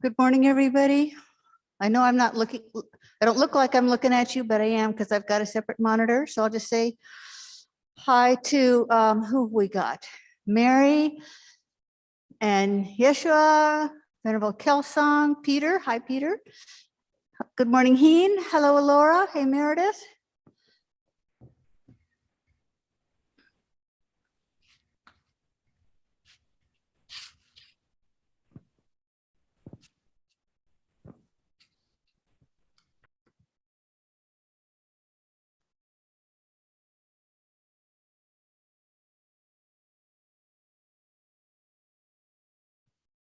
Good morning, everybody. I know I'm not looking, I don't look like I'm looking at you, but I am because I've got a separate monitor. So I'll just say hi to who we got. Mary and Yeshua, Venerable Kelsong, Peter. Hi, Peter. Good morning, Heen. Hello, Laura. Hey, Meredith.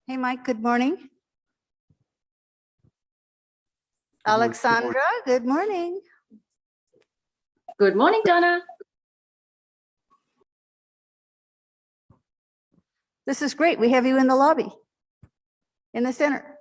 Hey, Mike. Good morning. Alexandra, good morning. Good morning, Donna. This is great. We have you in the lobby, in the center.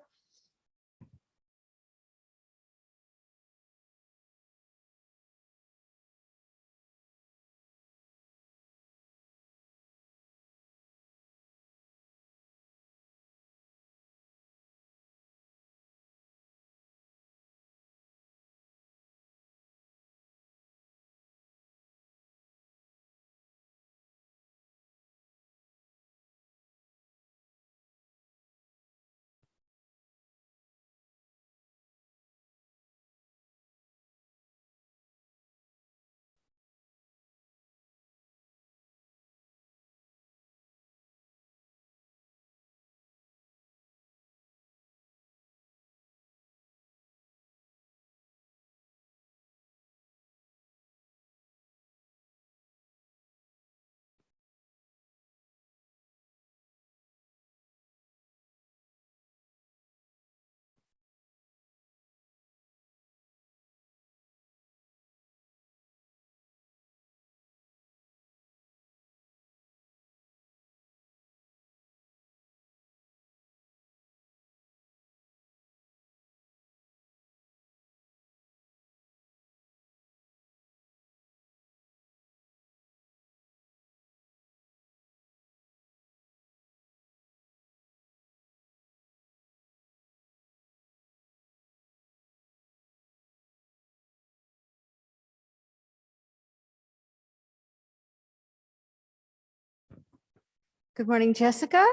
Good morning, Jessica.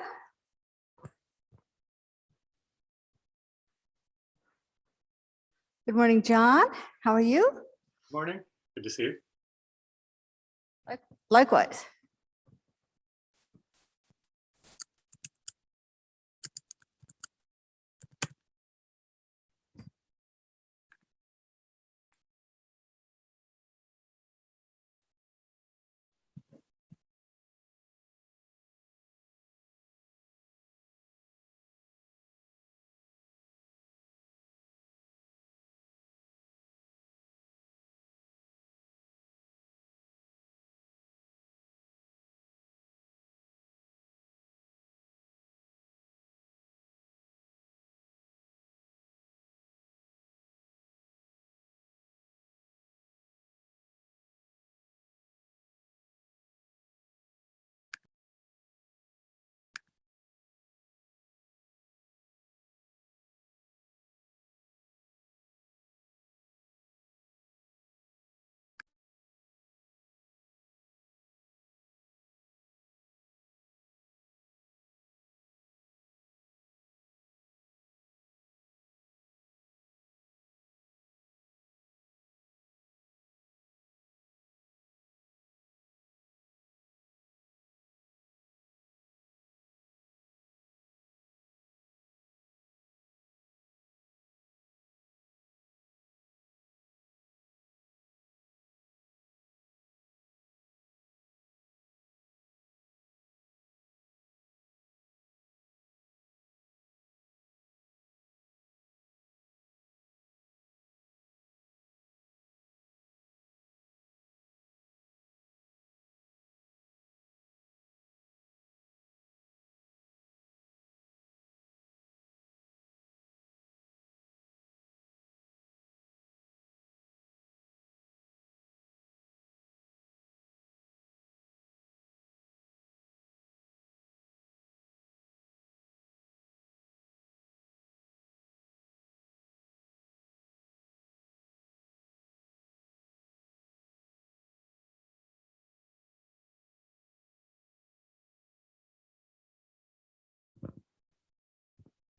Good morning, John. How are you? Morning. Good to see you. Likewise.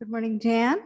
Good morning, Jan.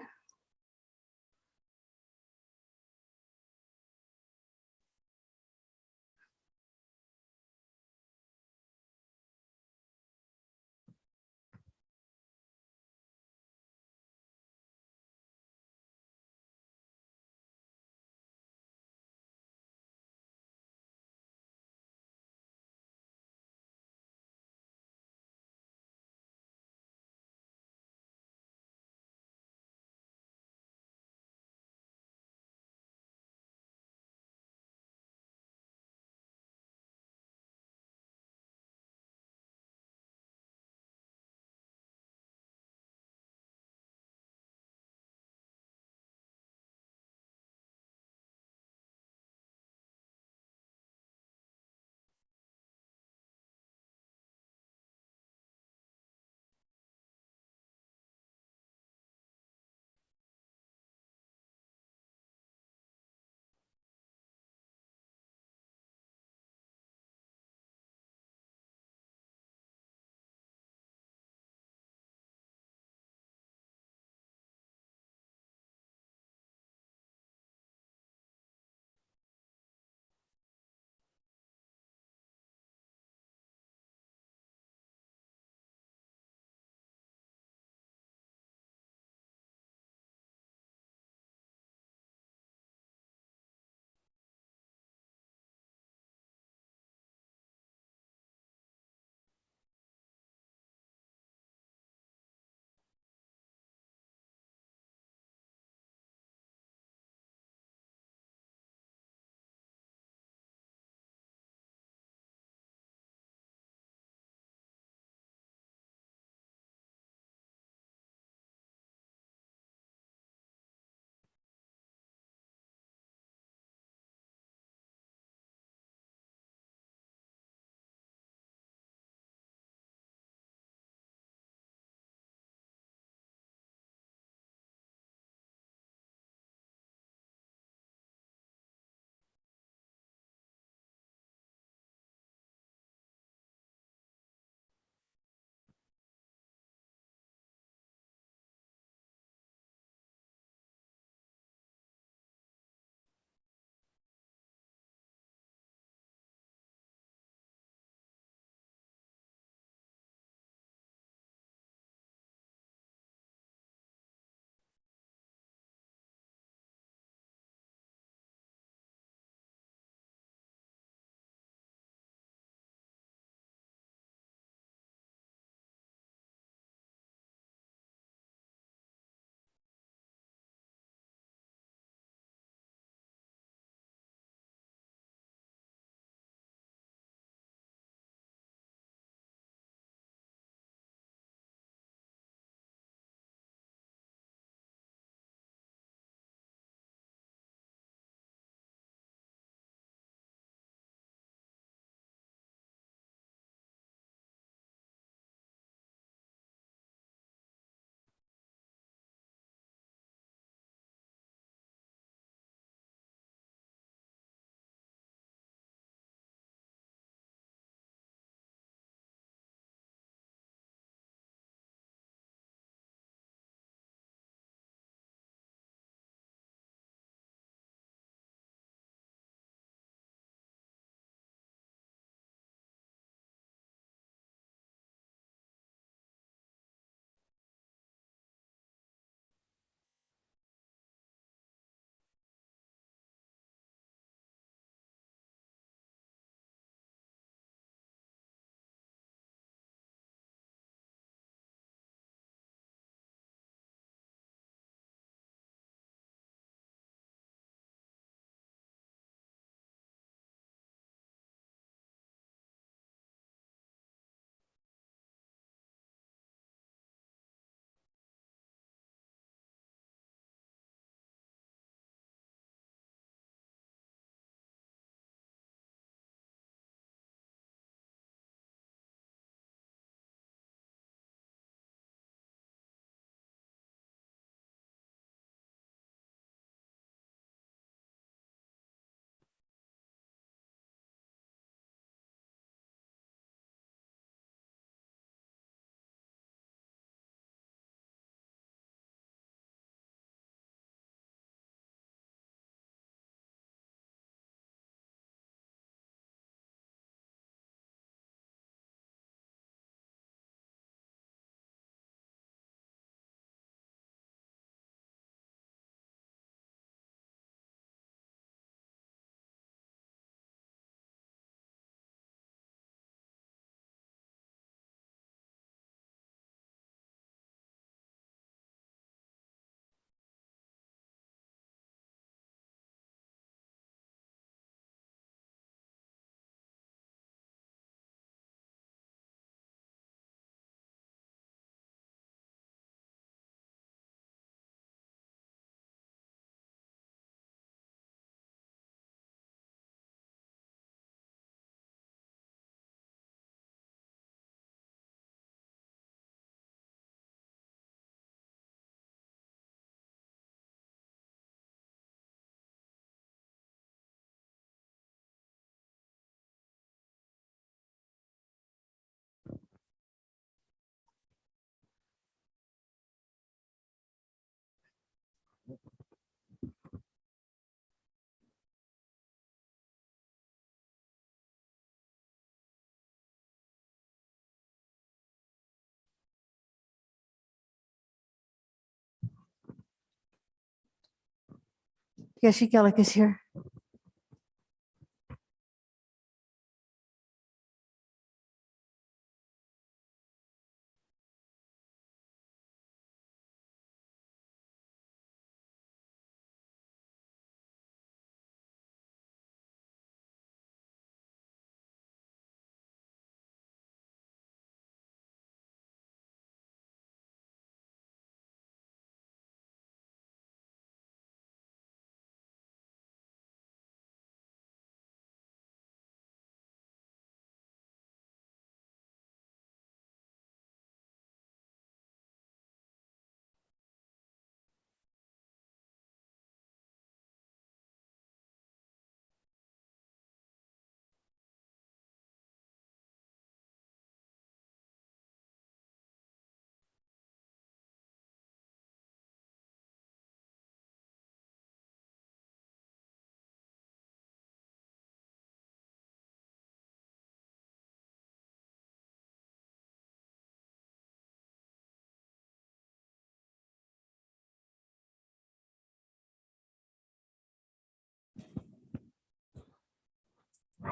Geshe Gellick is here.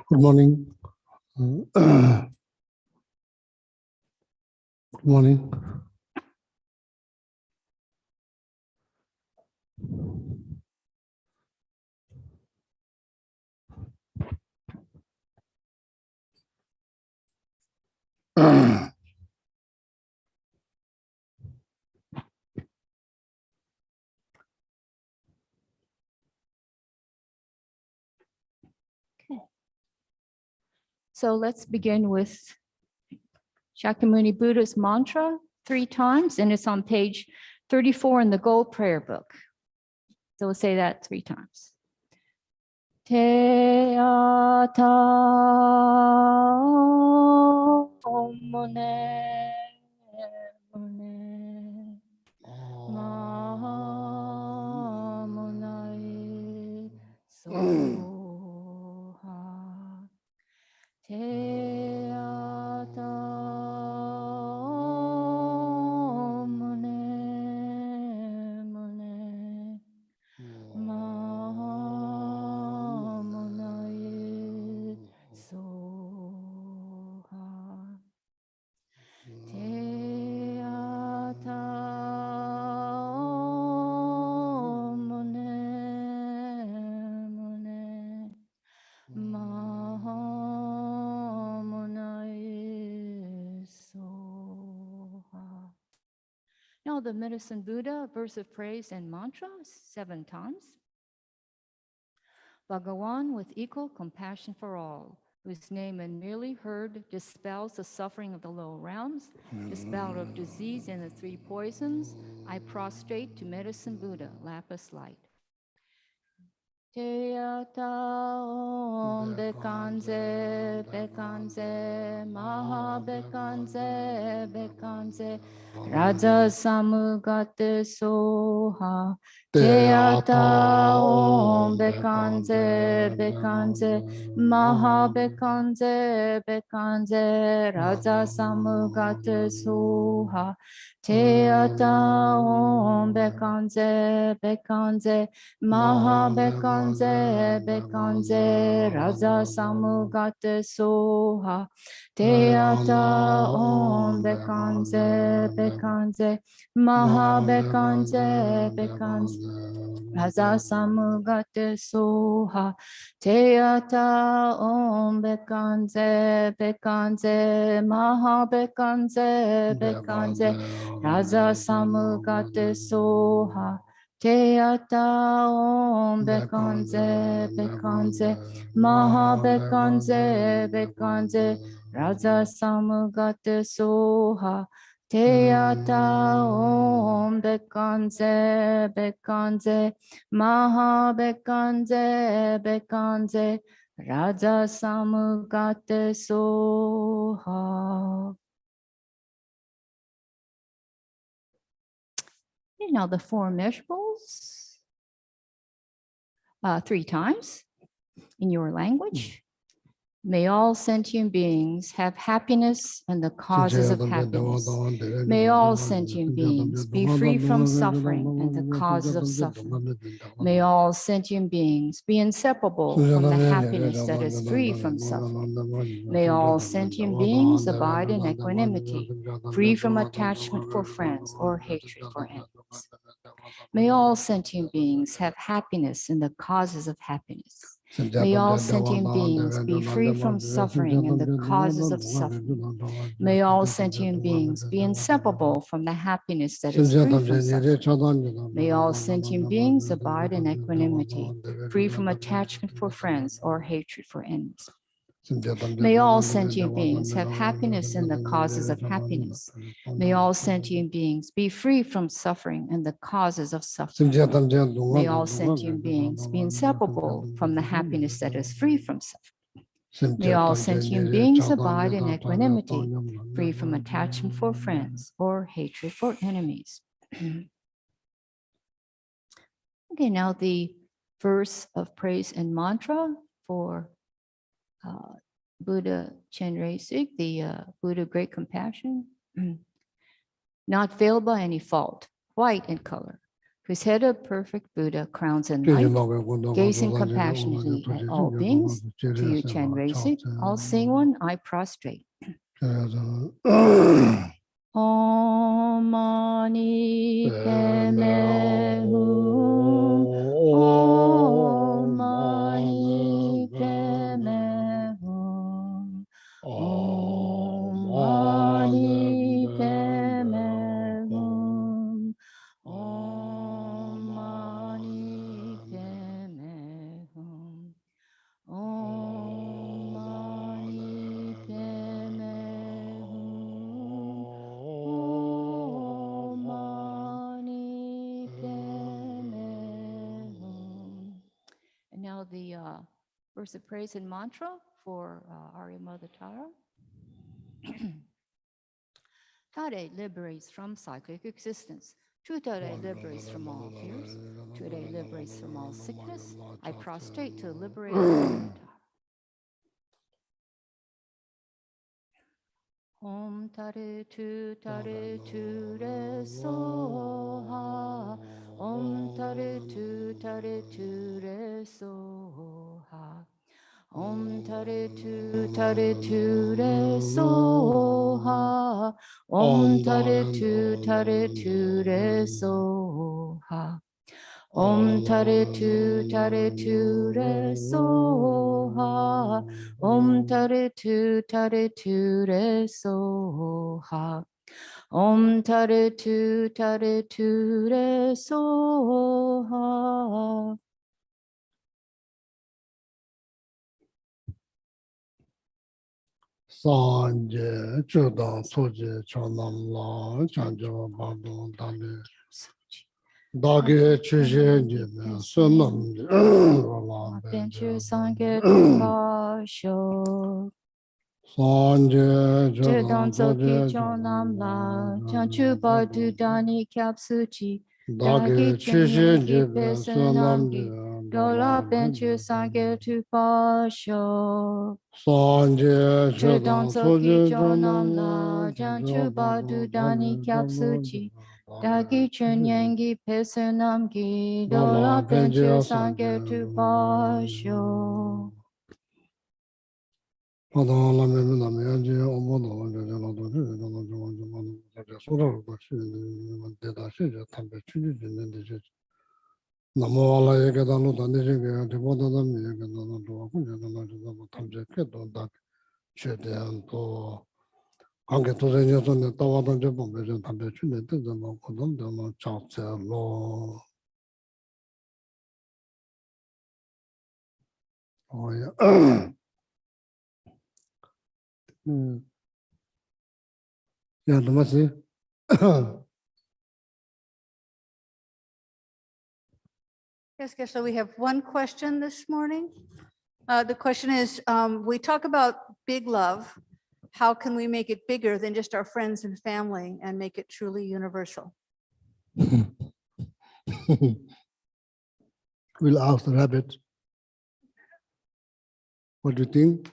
Good morning. Good morning. So let's begin with Shakyamuni Buddha's mantra 3 times, and it's on page 34 in the Gold Prayer Book. So we'll say that 3 times. Te ata omone mone maha monae soha. Te ata mone mone maha monae soha. Te ata mone mone maha monae soha. Now the medicine Buddha, verse of praise and mantra 7 times. Bhagawan with equal compassion for all, whose name and merely heard dispels the suffering of the lower realms, dispel of disease and the 3 poisons, I prostrate to medicine Buddha, lapis light. Te ata om bekanze, bekanze, maha bekanze, bekanze, raja samugate soha. Te ata om bekanze, bekanze, maha bekanze, bekanze, raja samugate soha. Te ata om bekanze, bekanze, maha bekanze, bekanze, raja samugate soha. Te ata om bekanze, bekanze, maha bekanze, bekanze, raja samugate soha. Te ata om bekanze, bekanze, maha bekanze, bekanze, raja samugate soha. Te ata om bekanze, bekanze, maha bekanze, bekanze, raja samugate soha. Te ata om bekanze, bekanze, maha bekanze, bekanze, raja samugate soha. And now the 4 measurables 3 times in your language. May all sentient beings have happiness and the causes of happiness. May all sentient beings be free from suffering and the causes of suffering. May all sentient beings be inseparable from the happiness that is free from suffering. May all sentient beings abide in equanimity, free from attachment for friends or hatred for enemies. May all sentient beings have happiness in the causes of happiness. May all sentient beings be free from suffering and the causes of suffering. May all sentient beings be inseparable from the happiness that is free from suffering. May all sentient beings abide in equanimity, free from attachment for friends or hatred for enemies. May all sentient beings have happiness in the causes of happiness. May all sentient beings be free from suffering and the causes of suffering. May all sentient beings be inseparable from the happiness that is free from suffering. May all sentient beings abide in equanimity, free from attachment for friends or hatred for enemies. Okay, now the verse of praise and mantra for Buddha Chenrezig, the Buddha of Great Compassion, not veiled by any fault, white in color, whose head of perfect Buddha crowns in light, gazing compassionately at all beings. To you, Chenrezig, all seeing one, I prostrate. Om Mani Padme Hum. Om Mani Padme Hum. Om Mani Padme Hum. Om Mani Padme Hum. Om Mani Padme Hum. Om Mani Padme Hum. And now the verse of praise and mantra for Arya Mother Tara. Tare liberates from cyclic existence. True Tare liberates from all fears. True Tare liberates from all sickness. I prostrate to liberate Mother Tara. Om Tare Tu Re Soha. Om Tare Tu Re Soha. Om Tare Tu Re Soha. Om Tare Tu Re Soha. Om Tare Tu Re Soha. Om Tare Tu Re Soha. Om Tare Tu Re Soha. Sanje, Chudang, Soje, Chonam, La, Chanjo, Bado, Dani, Dagi, Chishe, Jime, Sunam, Rola, Benchu Sangye Tupasho. Sanje, Chedon Chudang, Zoki Soje, Chonam La. Chonam, Chanchu Badu Dani Kyapsuchi. Dagi, Chishe, Jime, Sunam, Dola Benchu Sangye Tupasho. Sanje, Chedon Chudang, Zoki Soje, Chonam Chonam, La. Chanchu Badu Dani Kyapsuchi. Dagi Chunyangi Pesunamgi. Dola Benchu Sangye Tupasho. Oh, yeah. Yeah, Namaste. Yes, so we have one question this morning. The question is, we talk about big love. How can we make it bigger than just our friends and family and make it truly universal? We'll ask the rabbit. What do you think?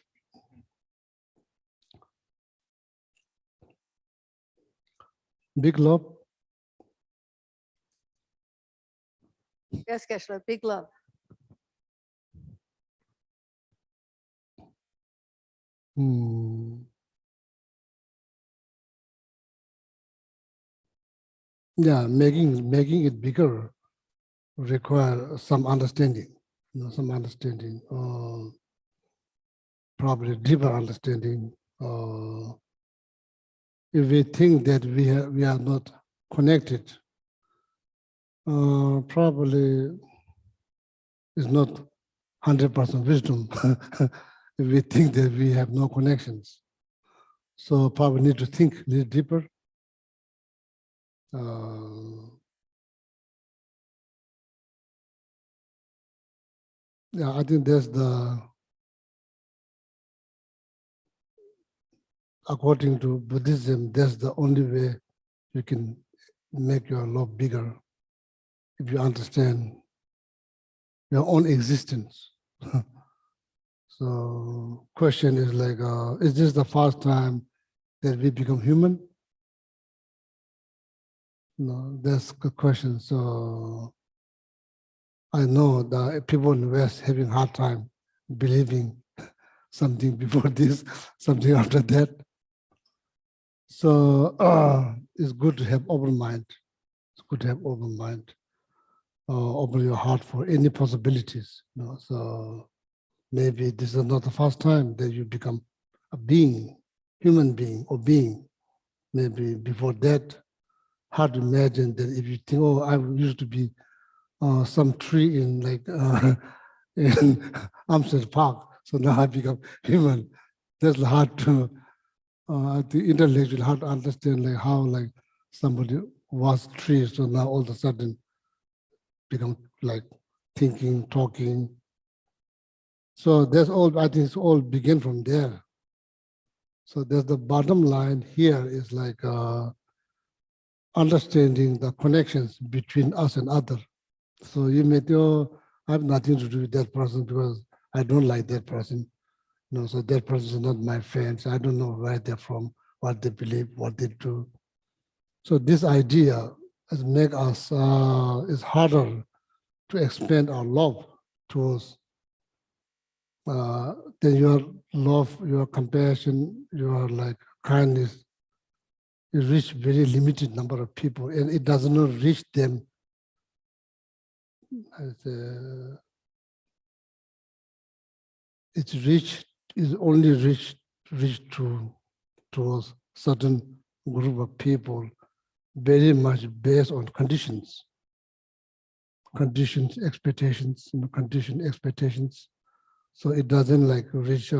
big love. Yes, Geshe-la, big love. Hmm. Yeah, making it bigger require some understanding, some understanding, probably deeper understanding. If we think that we are not connected, probably it's not 100% wisdom. If we think that we have no connections, so probably need to think a little deeper. Yeah, I think that's according to Buddhism, that's the only way you can make your love bigger if you understand your own existence. So question is like, is this the first time that we become human? No, that's the question. So I know that people in the West having hard time believing something before this, something after that. So it's good to have open mind. It's good to have open mind. Open your heart for any possibilities. So maybe this is not the first time that you become a being, human being or being. Maybe before that, hard to imagine that if you think, oh, I used to be some tree in like in Amsterdam Park, so now I become human. That's hard to the intellectual hard to understand, like how like somebody was tree, so now all of a sudden become like thinking, talking. So that's all. I think it's all begin from there. So there's the bottom line here is like understanding the connections between us and other. So you may think, oh, I have nothing to do with that person because I don't like that person. No, so that person is not my friend. So I don't know where they're from, what they believe, what they do. So this idea has make us, it's harder to expand our love towards then your love, your compassion, your like kindness, it reach very limited number of people and it does not reach them as it's reached is only reached towards certain group of people very much based on conditions, expectations, condition expectations. So it doesn't like reach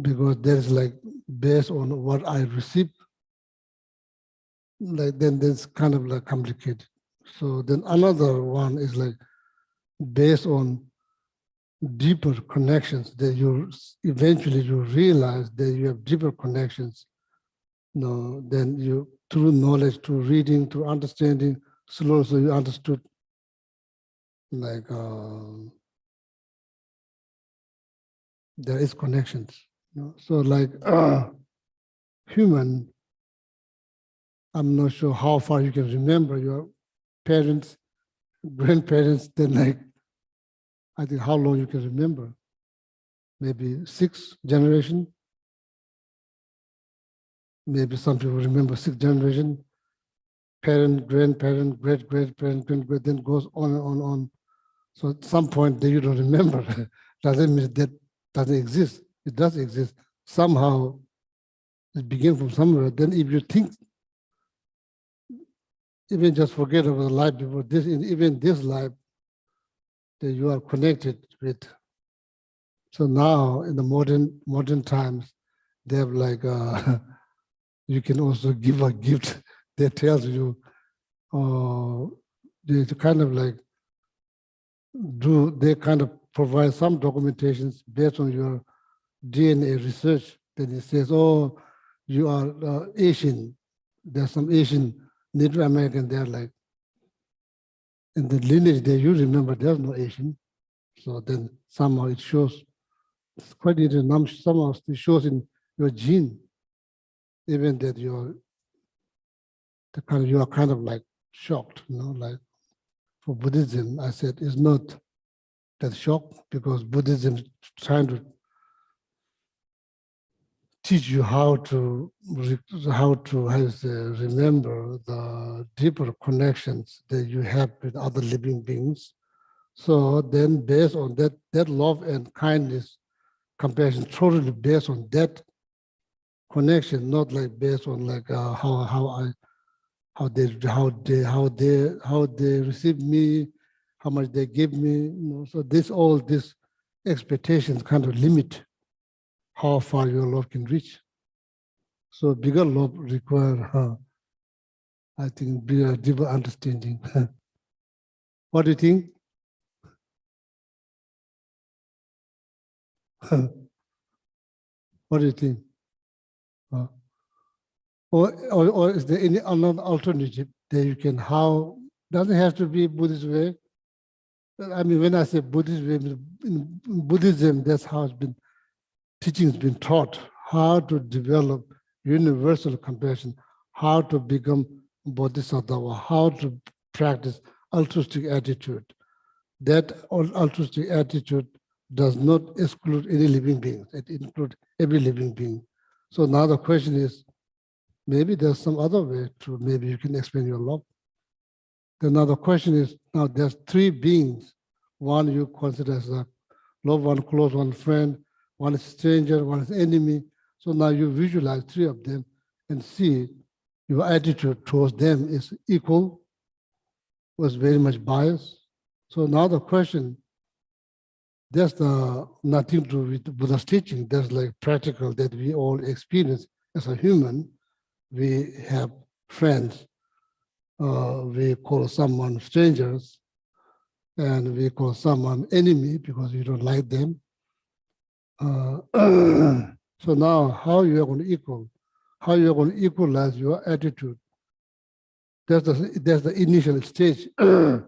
because there's like based on what I receive, like then there's kind of like complicated. So then another one is like based on deeper connections that you eventually you realize that you have deeper connections. Then you through knowledge, through reading, through understanding, slowly so you understood like there is connections. So like human, I'm not sure how far you can remember your parents, grandparents, then like I think how long you can remember. Maybe 6 generation. Maybe some people remember 6 generation, parent, grandparent, great-great-parent, great, then goes on and on and on. So at some point that you don't remember, doesn't mean that doesn't exist. It does exist. Somehow it begins from somewhere. Then if you think, even just forget about the life before this, even this life that you are connected with. So now in the modern times, they have like, you can also give a gift that tells you, they kind of like they kind of provide some documentations based on your DNA research. Then it says, oh, you are Asian. There's some Asian Native American there, like in the lineage there, you remember there's no Asian. So then somehow it shows, it's quite interesting, somehow it shows in your gene, even that your you are kind of like shocked, like for Buddhism, I said it's not that shock because Buddhism is trying to teach you how to remember the deeper connections that you have with other living beings. So then based on that love and kindness, compassion, totally based on that connection, not like based on like how they receive me, how much they give me. So all these expectations kind of limit how far your love can reach. So bigger love require, I think, bigger, deeper understanding. What do you think? What do you think? Or is there any another alternative that you can, doesn't have to be Buddhist way. I mean, when I say Buddhist way, in Buddhism, that's how it's been, teaching has been taught, how to develop universal compassion, how to become bodhisattva, how to practice altruistic attitude. That altruistic attitude does not exclude any living beings. It includes every living being. So now the question is, maybe there's some other way to, maybe you can explain your love. Another question is, now there's three beings. One you consider as a loved one, close one, friend, one is stranger, one is enemy. So now you visualize three of them and see your attitude towards them is equal, was very much biased. So now the question, there's nothing to do with Buddha's teaching. There's like practical that we all experience as a human. We have friends, we call someone strangers, and we call someone enemy because we don't like them. So now how you are going to how you are going to equalize your attitude. That's the initial stage. Prayer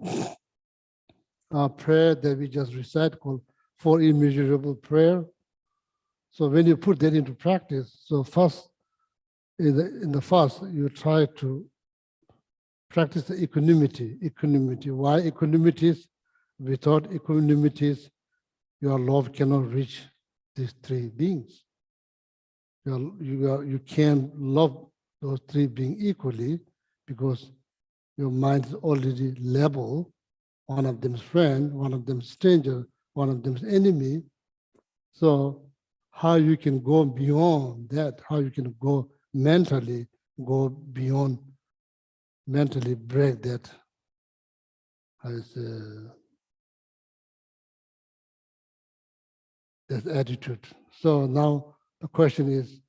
that we just recite called Four Immeasurable Prayer. So when you put that into practice, so first, in the first, you try to practice the equanimity. Why equanimity? Without equanimity, your love cannot reach these three beings. You can't love those three beings equally because your mind is already level. One of them is friend, one of them is stranger, one of them is enemy. So how you can go beyond that, how you can go mentally beyond, mentally break that that attitude. So now the question is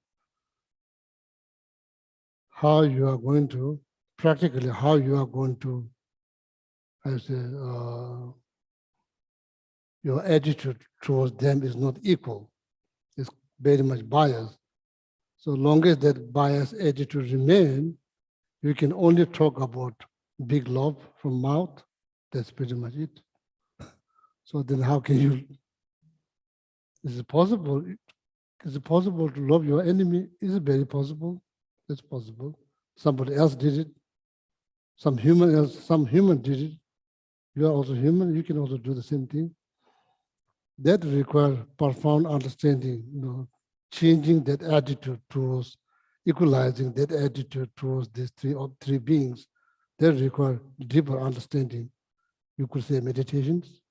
how you are going to, practically how you are going to, your attitude towards them is not equal. It's very much biased. So long as that biased attitude remains, you can only talk about big love from mouth. That's pretty much it. So then how can you, is it possible? Is it possible to love your enemy? Is it very possible? It's possible. Somebody else did it. Some human did it. You are also human. You can also do the same thing. That requires profound understanding, changing that attitude towards, equalizing that attitude towards these three beings. That requires deeper understanding. You could say meditations.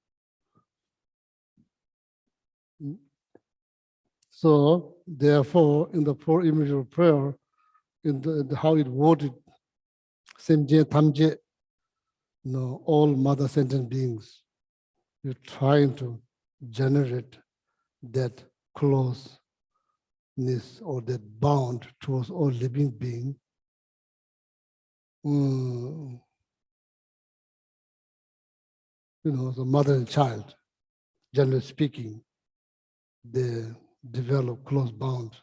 So therefore, in the Four Immeasurable Prayer, in the how it worded, Semje Tamje, all mother sentient beings, you're trying to generate that closeness or that bond towards all living being. The mother and child, generally speaking, they develop close bond.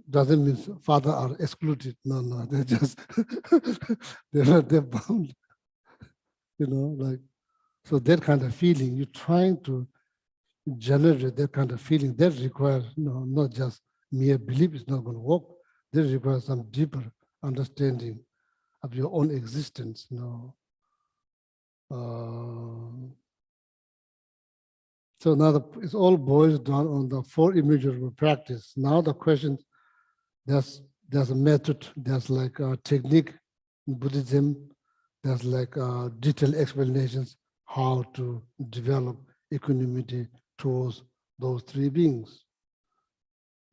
Doesn't mean father are excluded. No, they're just they're bound. So that kind of feeling, you're trying to generate that kind of feeling. That requires not just mere belief. It's not going to work. That requires some deeper understanding of your own existence, So now it all boils down on the four immeasurable practice. Now the question, there's a method, there's like a technique in Buddhism, there's like detailed explanations how to develop equanimity towards those three beings.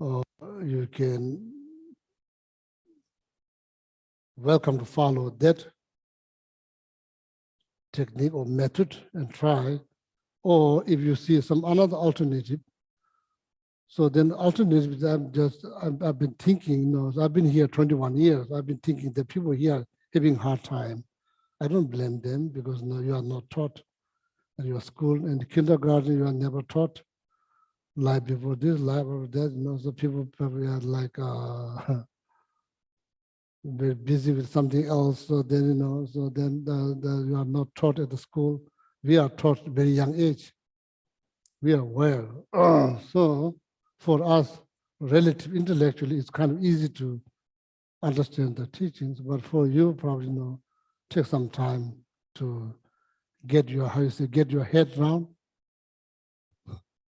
You can welcome to follow that technique or method and try, or if you see some another alternative, so then alternative, I've been thinking, I've been here 21 years, I've been thinking that people here having a hard time. I don't blame them because you are not taught at your school and kindergarten, you are never taught life before this, life after that, so people probably are like, very busy with something else. So then, you are not taught at the school. We are taught at a very young age. We are aware. So for us, relative intellectually, it's kind of easy to understand the teachings, but for you, probably, take some time to get your, how you say, get your head round.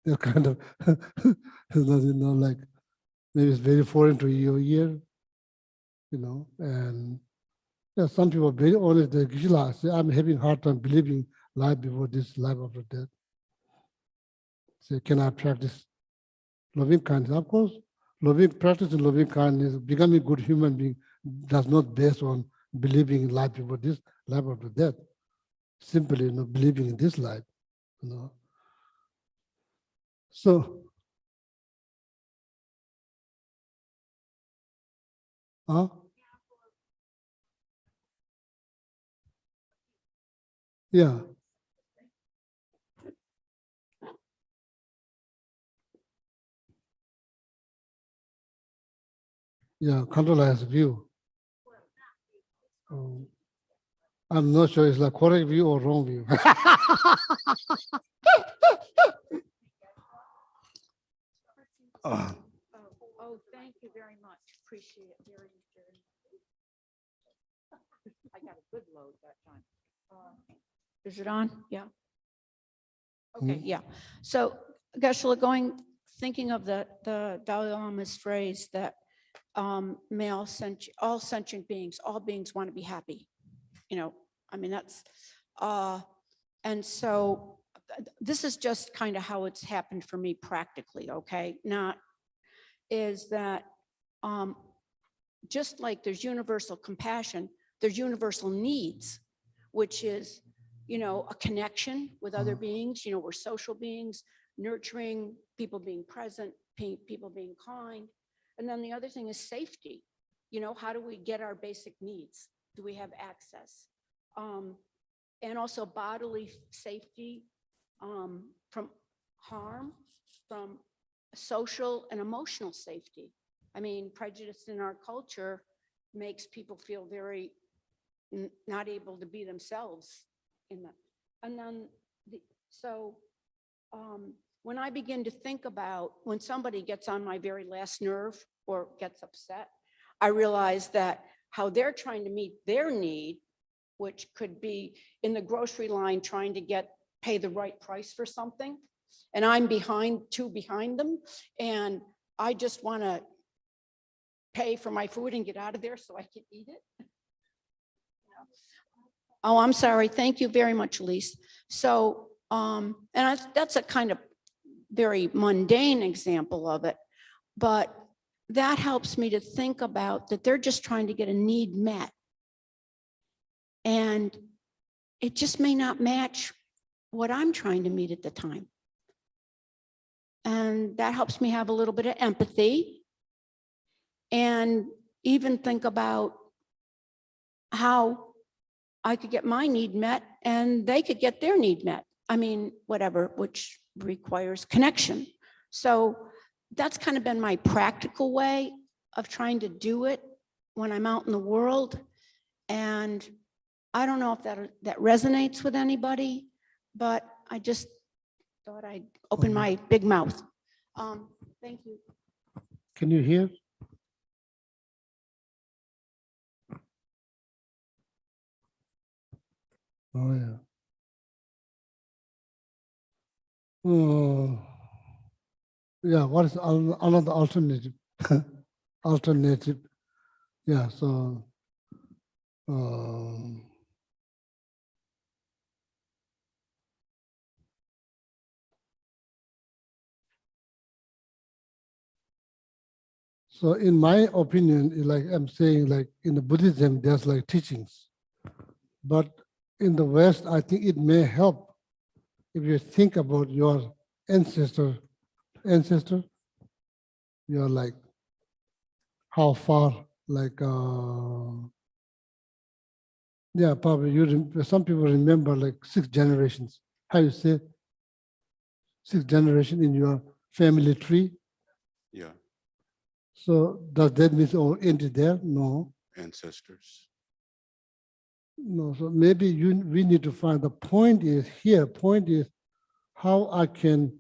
It's kind of, like maybe it's very foreign to your ear. And some people are very honest. They say, I'm having a hard time believing life before this, life after death. Say, can I practice loving kindness? Of course, practicing loving kindness, becoming a good human being does not based on believing in life before this, life after death. Simply, believing in this life, So, yeah. Yeah, control has view. I'm not sure it's like correct view or wrong view. Oh, thank you very much. Appreciate it very, very. I got a good load that time. Is it on? Yeah. Okay, yeah. So, Geshe-la, thinking of the Dalai Lama's phrase that all sentient beings, all beings want to be happy. That's, and so this is just kind of how it's happened for me practically, okay? Is that just like there's universal compassion, there's universal needs, which is, a connection with other beings. We're social beings, nurturing, people being present, people being kind. And then the other thing is safety. How do we get our basic needs? Do we have access? And also bodily safety from harm, from social and emotional safety. Prejudice in our culture makes people feel very not able to be themselves in that. And then, when I begin to think about when somebody gets on my very last nerve or gets upset, I realize that how they're trying to meet their need, which could be in the grocery line trying to pay the right price for something, and I'm behind them, and I just want to pay for my food and get out of there so I can eat it. Oh, I'm sorry. Thank you very much, Elise. So, that's a kind of very mundane example of it, but that helps me to think about that they're just trying to get a need met. And it just may not match what I'm trying to meet at the time. And that helps me have a little bit of empathy and even think about how I could get my need met and they could get their need met. Whatever, which requires connection. So that's kind of been my practical way of trying to do it when I'm out in the world. And I don't know if that resonates with anybody, but I just thought I'd open my big mouth. Thank you. Can you hear? Oh, yeah. Yeah, what is another alternative? Alternative. Yeah, so so in my opinion, like I'm saying, like in the Buddhism, there's like teachings. But in the West, I think it may help if you think about your ancestor, you're like how far, like yeah, probably some people remember like 6 generations. How you say 6 generation in your family tree? Yeah, So does that mean all ended there? No. ancestors. No, so maybe we need to find the point is how I can,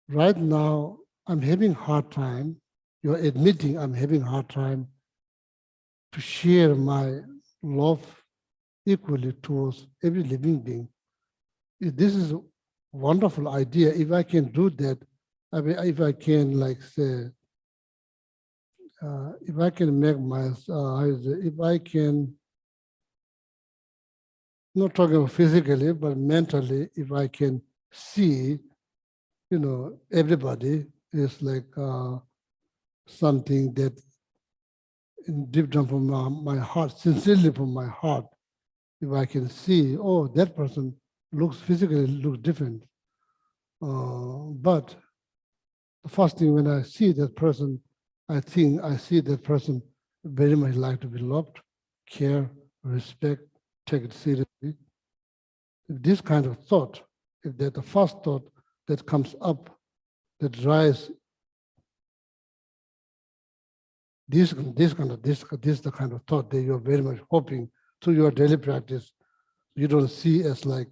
right now, I'm having hard time, you're admitting I'm having hard time to share my love equally towards every living being. This is a wonderful idea. If I can do that, I mean, if I can like say, if I can make my, if I can, not talking about physically, but mentally, if I can see, everybody is like something that deep down from my heart, sincerely from my heart, if I can see, oh, that person physically looks different. But the first thing when I see that person, I think I see that person very much like to be loved, care, respect, take it seriously. This kind of thought, if that's the first thought that comes up, that rise, this is the kind of thought that you're very much hoping through your daily practice. You don't see as like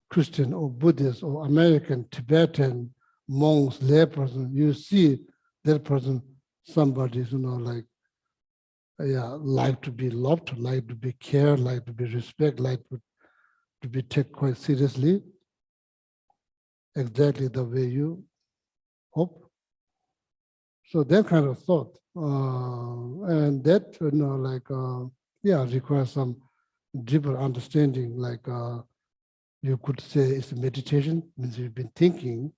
Christian or Buddhist or American, Tibetan, monks, layperson. You see that person, somebody, like, yeah, like to be loved, like to be cared, like to be respected, like to be taken quite seriously, exactly the way you hope. So that kind of thought, and that, requires some deeper understanding, like you could say it's meditation, means you've been thinking,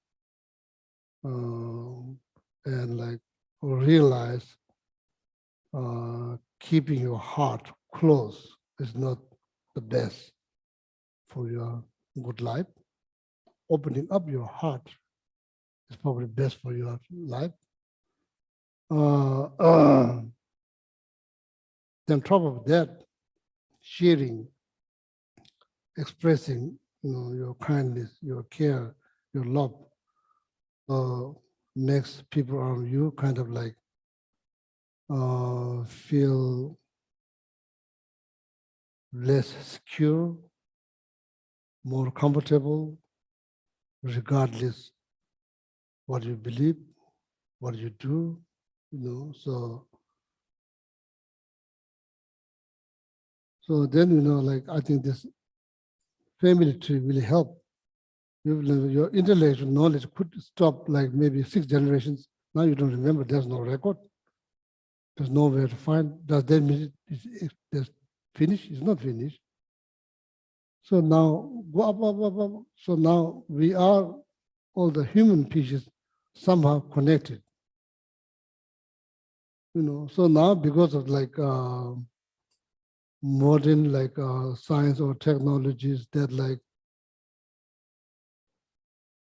and like realize keeping your heart close is not the best for your good life. Opening up your heart is probably best for your life. Then on top of that, sharing, expressing, your kindness, your care, your love, makes people around you kind of like feel less secure, more comfortable, regardless what you believe, what you do, so then, like I think this family tree will help. Your intellectual knowledge could stop like maybe 6 generations. Now you don't remember, there's no record. There's nowhere to find. Does that mean it's finished? It's not finished. So now go up. So now we are, all the human pieces somehow connected. So now because of like modern like science or technologies that like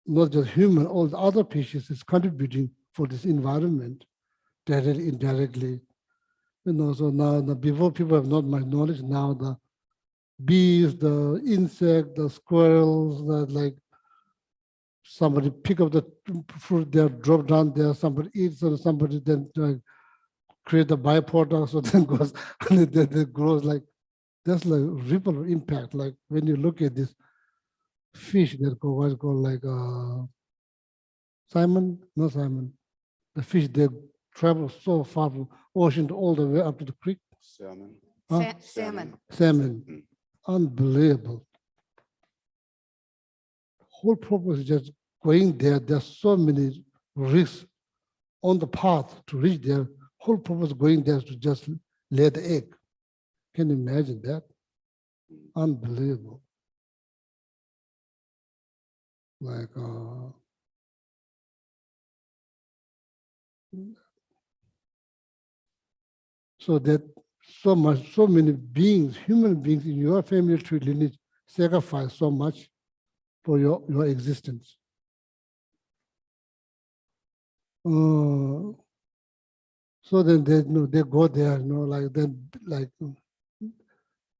not just human, all the other species is contributing for this environment, directly, indirectly. So now before people have not much knowledge, now the bees, the insect, the squirrels, that like somebody pick up the fruit there, drop down there, somebody eats, and somebody then create a byproduct, so then goes, and it grows like, that's like ripple impact. Like when you look at this fish that go, what's called like salmon, not salmon, the fish, they travel so far from ocean to all the way up to the creek. Salmon. Huh? Salmon. Salmon. Mm. unbelievable. Whole purpose is just going there. There's so many risks on the path to reach there. Whole purpose going there is to just lay the egg. Can you imagine that? Unbelievable. Like, so that so many beings, human beings in your family tree lineage sacrifice so much for your existence. So then they go there, like then, like,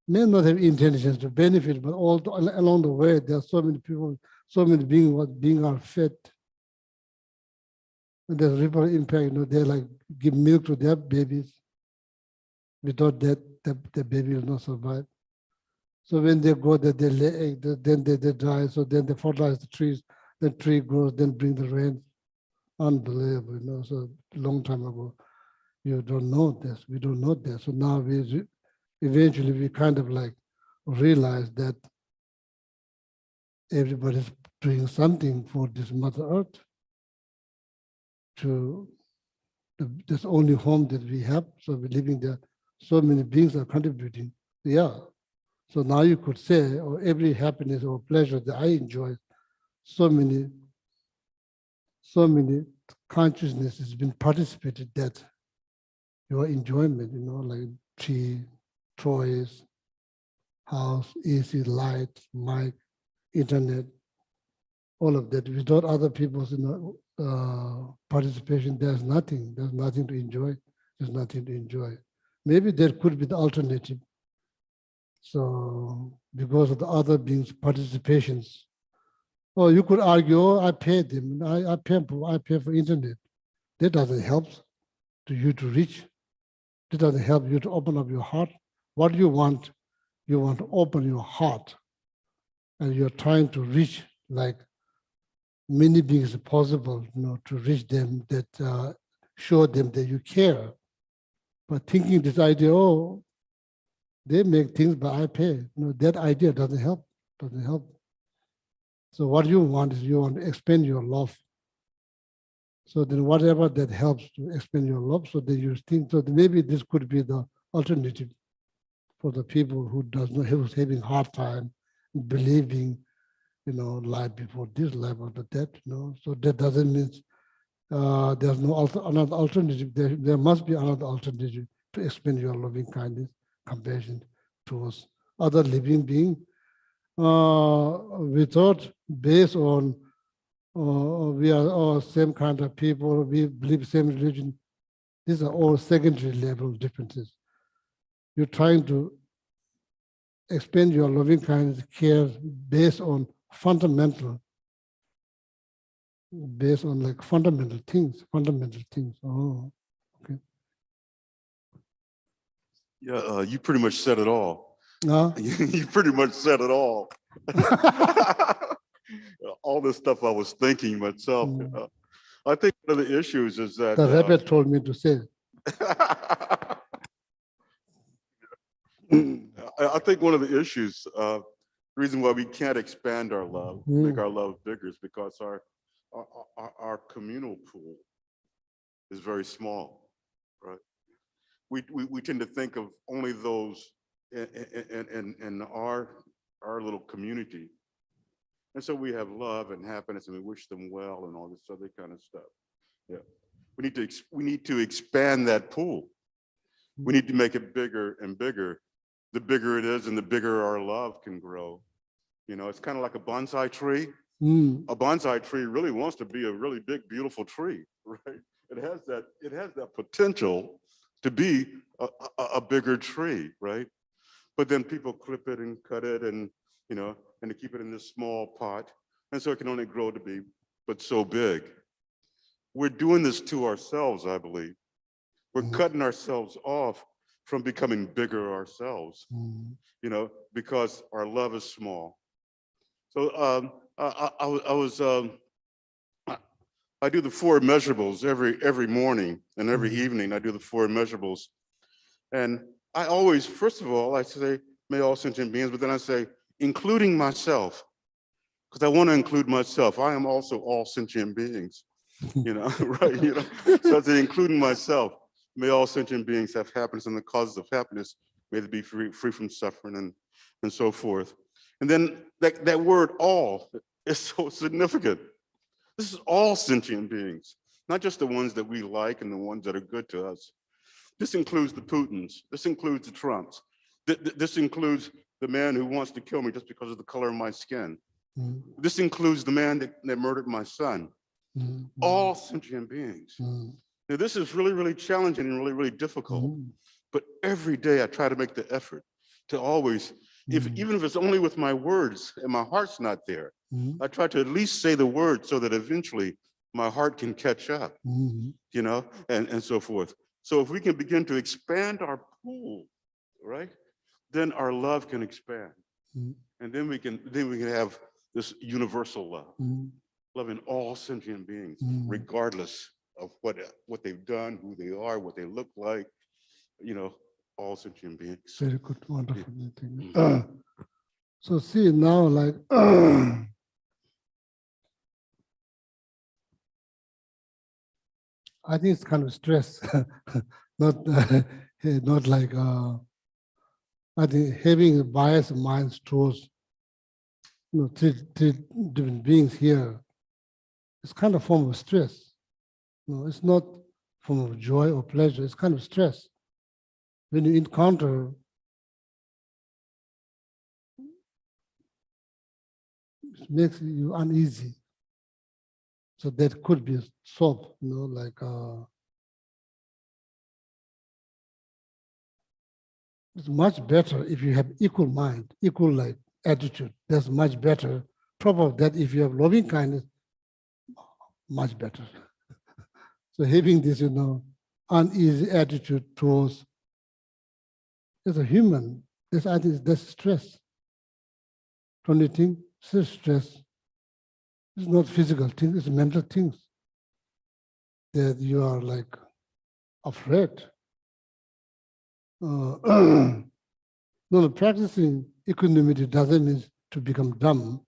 may not have intentions to benefit, but along the way, there are so many people, so many beings are fed. And there's ripple impact, they like give milk to their babies. Without that, the baby will not survive. So when they go there, they lay egg, then they die. So then they fertilize the trees, the tree grows, then bring the rain. Unbelievable, so long time ago. You don't know this, we don't know this. So now eventually we kind of like realize that everybody's doing something for this Mother Earth. This only home that we have, so we're living there. So many beings are contributing. Yeah. So now you could say, or every happiness or pleasure that I enjoy, so many consciousness has been participated that your enjoyment, like tree, toys, house, AC, light, mic, internet, all of that. Without other people's participation, there's nothing to enjoy. There's nothing to enjoy. Maybe there could be the alternative. So because of the other beings' participations, or you could argue, oh, I paid them, I pay for internet. That doesn't help to you to reach. That doesn't help you to open up your heart. What do you want? You want to open your heart, and you're trying to reach like many beings possible, to reach them, that show them that you care. But thinking this idea, oh, they make things, but I pay. That idea doesn't help. So what you want is you want to expand your love. So then whatever that helps to expand your love, so then you think, so maybe this could be the alternative for the people who's having hard time believing, life before this life after that, So that doesn't mean there's no another alternative. There must be another alternative to expand your loving kindness, compassion towards other living being, without based on we are all same kind of people, we believe same religion. These are all secondary level differences. You're trying to expand your loving kindness care based on fundamental things. Oh, okay. Yeah, you pretty much said it all. Huh? You pretty much said it all. All this stuff I was thinking myself. I think one of the issues is that The rabbi told me to say. I think one of the issues, the reason why we can't expand our love, make our love bigger, is because our communal pool is very small, right? We tend to think of only those in our little community. And so we have love and happiness and we wish them well and all this other kind of stuff. Yeah. We need to expand that pool. We need to make it bigger and bigger. The bigger it is and the bigger our love can grow. It's kind of like a bonsai tree. A bonsai tree really wants to be a really big, beautiful tree, right? It has that potential to be a bigger tree, right? But then people clip it and cut it and, and to keep it in this small pot. And so it can only grow to be, but so big. We're doing this to ourselves, I believe. We're cutting ourselves off from becoming bigger ourselves, because our love is small. So I do the 4 measurables every morning and every evening. I do the 4 measurables, and I always, first of all, I say, may all sentient beings, but then I say, including myself, because I want to include myself. I am also all sentient beings, right? So I say, including myself, may all sentient beings have happiness, and the causes of happiness, may they be free from suffering and so forth. And then that word all is so significant. This is all sentient beings, not just the ones that we like and the ones that are good to us. This includes the Putins. This includes the Trumps. This includes the man who wants to kill me just because of the color of my skin. mm, This includes the man that murdered my son. mm, All sentient beings. mm, Now, this is really, really challenging and really, really difficult. mm, But every day I try to make the effort to always, even if it's only with my words and my heart's not there, mm, I try to at least say the words so that eventually my heart can catch up, mm, and so forth. So if we can begin to expand our pool, right, then our love can expand. mm, And then we can have this universal love, mm, loving all sentient beings, mm. regardless of what they've done, who they are, what they look like, all sentient beings. Very good, wonderful. Mm. Thing. So see now, like I think it's kind of stress, not not like I think having biased minds towards three different beings here. It's kind of form of stress. It's not form of joy or pleasure. It's kind of stress. When you encounter, it makes you uneasy. So that could be solved, like it's much better if you have equal mind, equal like attitude. That's much better. Top of that, if you have loving kindness, much better. So having this, uneasy attitude towards as a human, I think that's stress. Don't you think? It's stress. It's not physical things, it's mental things. That you are like afraid. No, practicing equanimity doesn't mean to become dumb.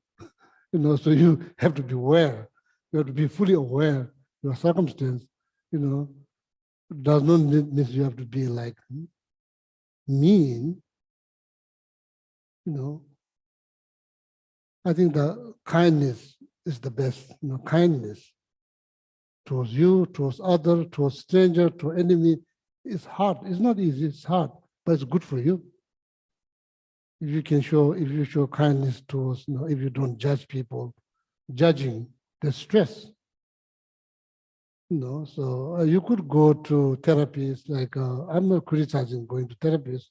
So you have to be aware. You have to be fully aware your circumstance, does not mean you have to be like mean, I think the kindness is the best, kindness towards you, towards other, towards stranger, to enemy. It's hard. It's not easy. It's hard, but it's good for you. If you show kindness towards, if you don't judge people, judging, there's stress. So you could go to therapists. Like I'm not criticizing going to therapists,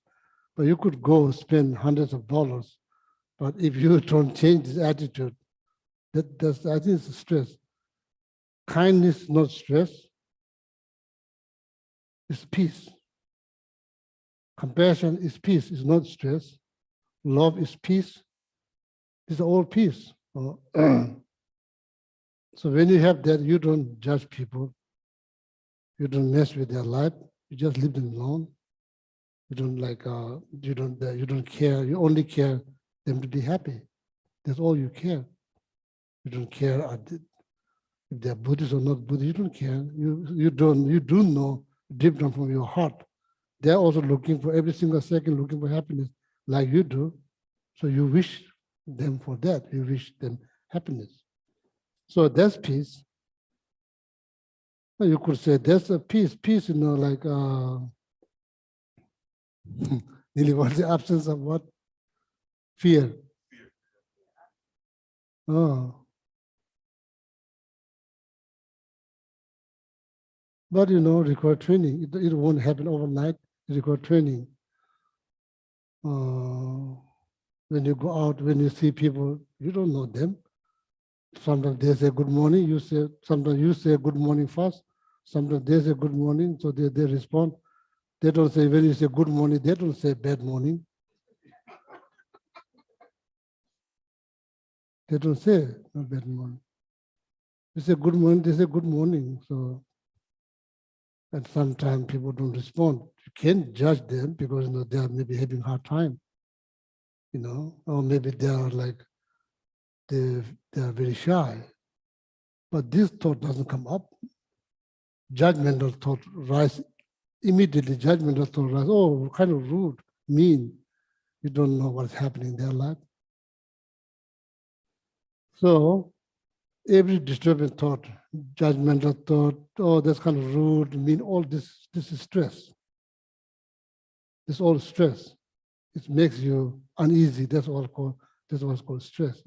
but you could go spend hundreds of dollars. But if you don't change this attitude, that's I think it's stress. Kindness, not stress. It's peace. Compassion is peace. It's not stress. Love is peace. It's all peace. So when you have that, you don't judge people. You don't mess with their life. You just leave them alone. You don't like. You don't care. You only care them to be happy. That's all you care. You don't care if they're Buddhist or not Buddhist. You don't care. You do know deep down from your heart. They're also looking for every single second, looking for happiness, like you do. So you wish them for that. You wish them happiness. So that's peace. You could say that's a peace. Peace, like nearly what's the absence of what? Fear. Oh. But require training. It won't happen overnight. It require training. When you go out, when you see people, you don't know them. Sometimes they say good morning. Sometimes you say good morning first. Sometimes they say good morning, so they respond. They don't say, when you say good morning, they don't say bad morning. They don't say no bad morning. You say good morning, they say good morning. So, and sometimes people don't respond. You can't judge them because they are maybe having a hard time. or maybe they are like, they are very shy. But this thought doesn't come up. Judgmental thought rise immediately. Judgmental thought rise. Oh, kind of rude, mean. You don't know what's happening in their life. So every disturbing thought, judgmental thought, oh, that's kind of rude, mean. All this is stress. It's all stress. It makes you uneasy. That's what's called stress.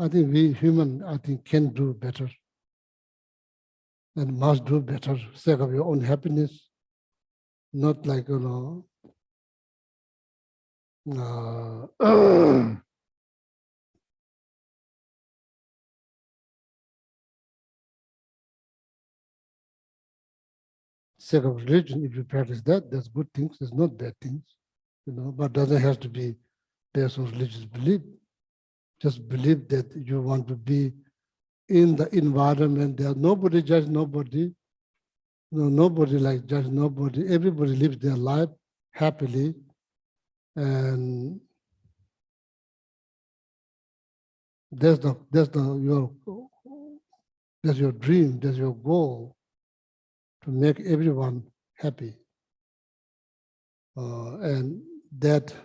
I think we human, can do better and must do better, sake of your own happiness, not like, sake of religion. If you practice that, there's good things, there's not bad things, but doesn't have to be based on religious belief. Just believe that you want to be in the environment there. Nobody judge nobody. Nobody like judge nobody. Everybody lives their life happily, and that's your dream, that's your goal, to make everyone happy, and that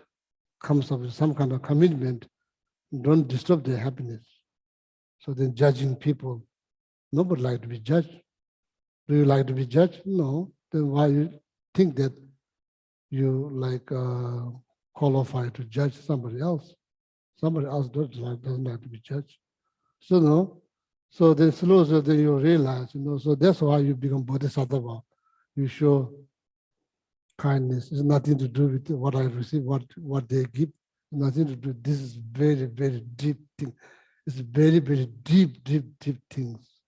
comes up with some kind of commitment. Don't disturb their happiness. So then judging people, nobody like to be judged. Do you like to be judged? No. Then why you think that you qualify to judge somebody else? Somebody else doesn't like to be judged. So no. So then slowly then you realize, so that's why you become bodhisattva. You show kindness. It's nothing to do with what I receive, what they give. Nothing to do. This is very, very deep thing. It's very, very deep, deep, deep things.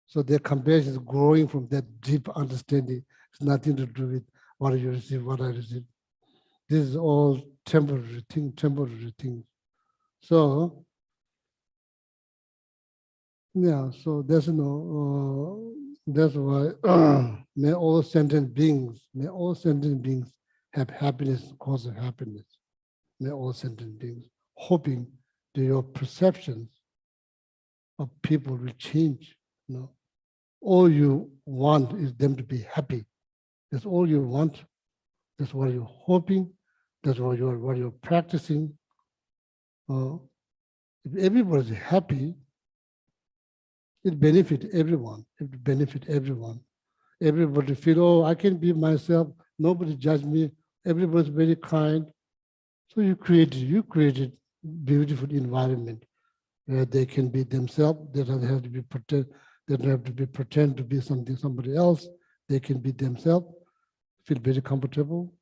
So their compassion is growing from that deep understanding. It's nothing to do with what you receive, what I receive. This is all temporary things. So, yeah, so that's that's why may all sentient beings have happiness, cause of happiness. May all sentient beings, hoping that your perceptions of people will change. All you want is them to be happy. That's all you want. That's what you're hoping. That's what you're practicing. If everybody's happy, it benefits everyone. It benefits everyone. Everybody feel, oh, I can be myself. Nobody judge me. Everybody's very kind. So you created beautiful environment where they can be themselves. They don't have to be pretend to be somebody else. They can be themselves, feel very comfortable,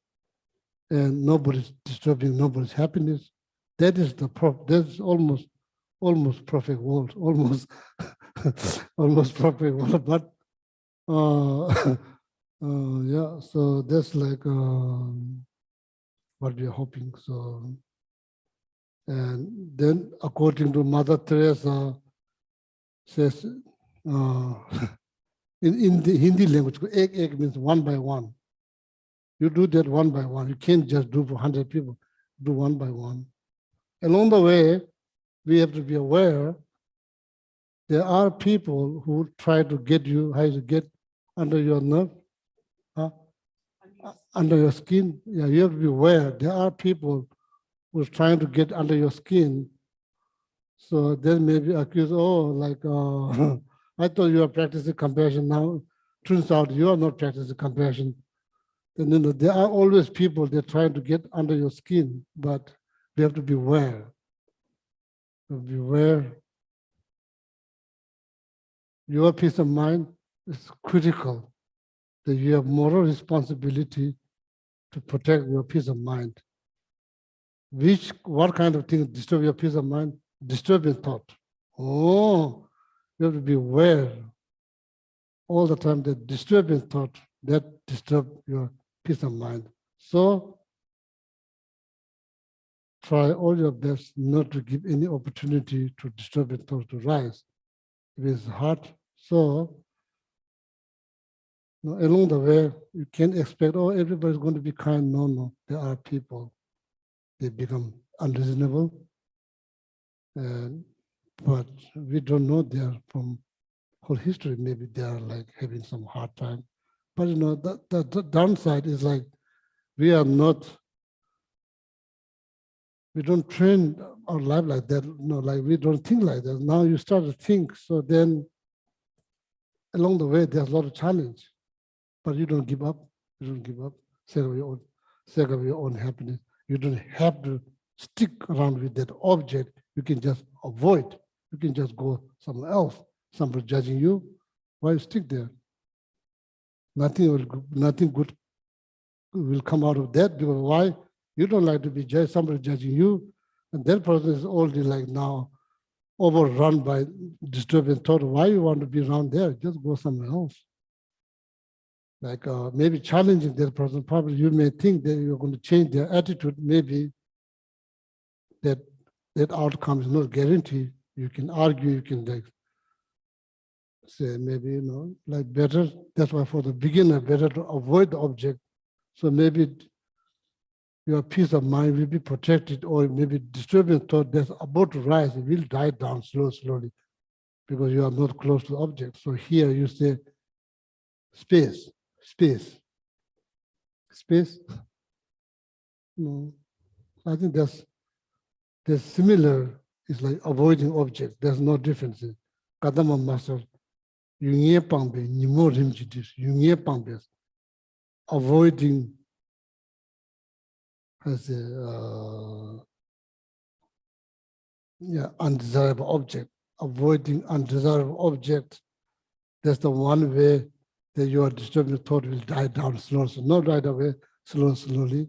and nobody's disturbing nobody's happiness. That is that's almost perfect world, almost perfect world. But yeah, so that's like what we're hoping. So, and then according to Mother Teresa says, in the Hindi language, ek means one by one. You do that one by one. You can't just do for 100 people. Do one by one. Along the way, we have to be aware there are people who try to get you, how to get under your nerve, under your skin. Yeah, you have to be aware. There are people who are trying to get under your skin. So then maybe accuse, I thought you were practicing compassion. Now turns out you are not practicing compassion. And there are always people that are trying to get under your skin, but we have to be aware. Beware. Your peace of mind is critical. That you have moral responsibility to protect your peace of mind. What kind of things disturb your peace of mind? Disturbing thought. Oh, you have to be aware all the time that disturbing thought that disturb your peace of mind. So try all your best not to give any opportunity to disturbing thought to rise. It is hard. So Along the way, you can't expect, oh, everybody's going to be kind. No, no, there are people, they become unreasonable. And, but we don't know they're from whole history. Maybe they are like having some hard time. But the downside is like, we don't train our life like that. Like we don't think like that. Now you start to think. So then along the way, there's a lot of challenge, but you don't give up. You don't give up. Sake of your own happiness. You don't have to stick around with that object. You can just avoid. You can just go somewhere else. Somebody judging you. Why you stick there? Nothing good will come out of that, because why? You don't like to be judged, somebody judging you, and that person is already like now overrun by disturbing thought. Why you want to be around there? Just go somewhere else. Like maybe challenging that person, probably you may think that you're going to change their attitude, maybe that outcome is not guaranteed. You can argue, you can like say maybe, like better, that's why for the beginner, better to avoid the object. So maybe your peace of mind will be protected, or maybe disturbing thought that's about to rise, it will die down slowly, because you are not close to the object. So here you say space. No, I think that's similar. It's like avoiding object. There's no difference. Kadama master, you pangbe, ni more rimjidis, you pangbe, avoiding as a undesirable object, avoiding undesirable object. That's the one way that your disturbing thought will die down slowly. So not right away, slowly.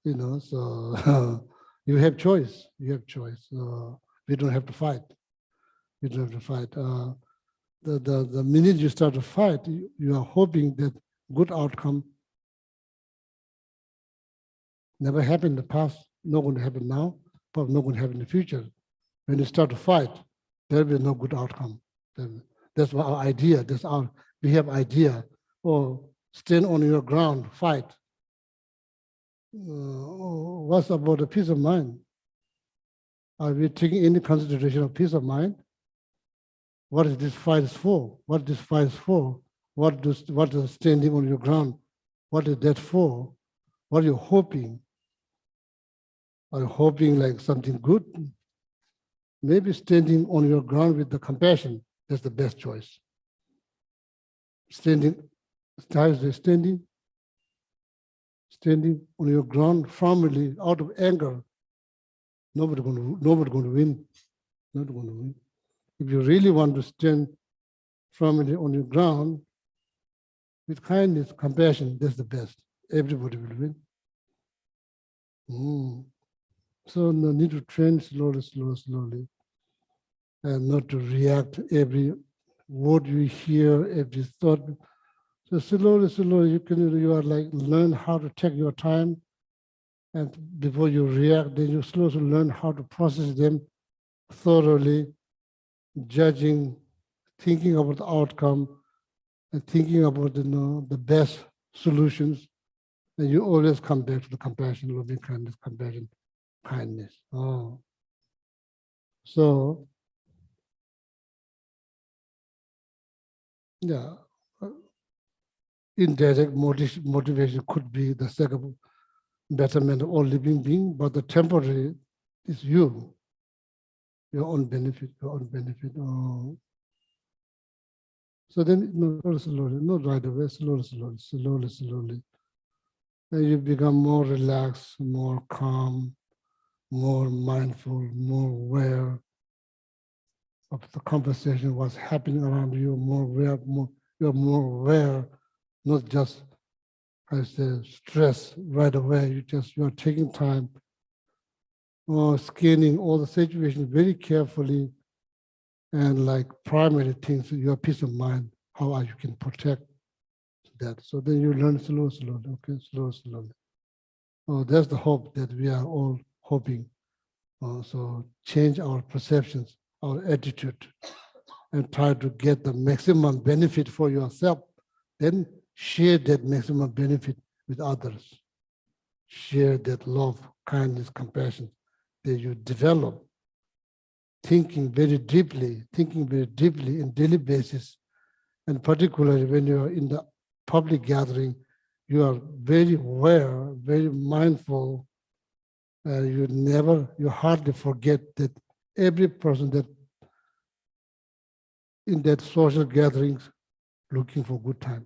So you have choice. We don't have to fight. The minute you start to fight, you are hoping that good outcome never happened in the past, not going to happen now, probably not going to happen in the future. When you start to fight, there will be no good outcome. That's our idea. We have idea. Or stand on your ground, fight. What's about the peace of mind? Are we taking any consideration of peace of mind? What is this fight for? What this fight is for? What is standing on your ground? What is that for? What are you hoping? Are you hoping like something good? Maybe standing on your ground with the compassion, that's the best choice. Standing on your ground firmly, out of anger. Nobody going to win. Not going to win. If you really want to stand firmly on your ground with kindness, compassion, that's the best. Everybody will win. So no need to train slowly, and not to react every word you hear, every thought. So slowly, you are like learn how to take your time, and before you react, then you slowly learn how to process them thoroughly, judging, thinking about the outcome, and thinking about the best solutions. And you always come back to the compassion, loving kindness, kindness. So yeah, indirect motivation could be the second betterment of all living being, but the temporary is you, your own benefit. So then, slowly, not right away, slowly. And you become more relaxed, more calm, more mindful, more aware of the conversation, what's happening around you, you're more aware, not just, I say, stress right away. You're taking time, scanning all the situations very carefully, and like primary things, your peace of mind, how you can protect that. So then you learn slowly, okay, slowly. That's the hope that we are all hoping. So change our perceptions, our attitude, and try to get the maximum benefit for yourself. Then share that maximum benefit with others. Share that love, kindness, compassion that you develop, thinking very deeply in daily basis. And particularly when you are in the public gathering, you are very aware, very mindful. You hardly forget that every person that in that social gatherings looking for good time.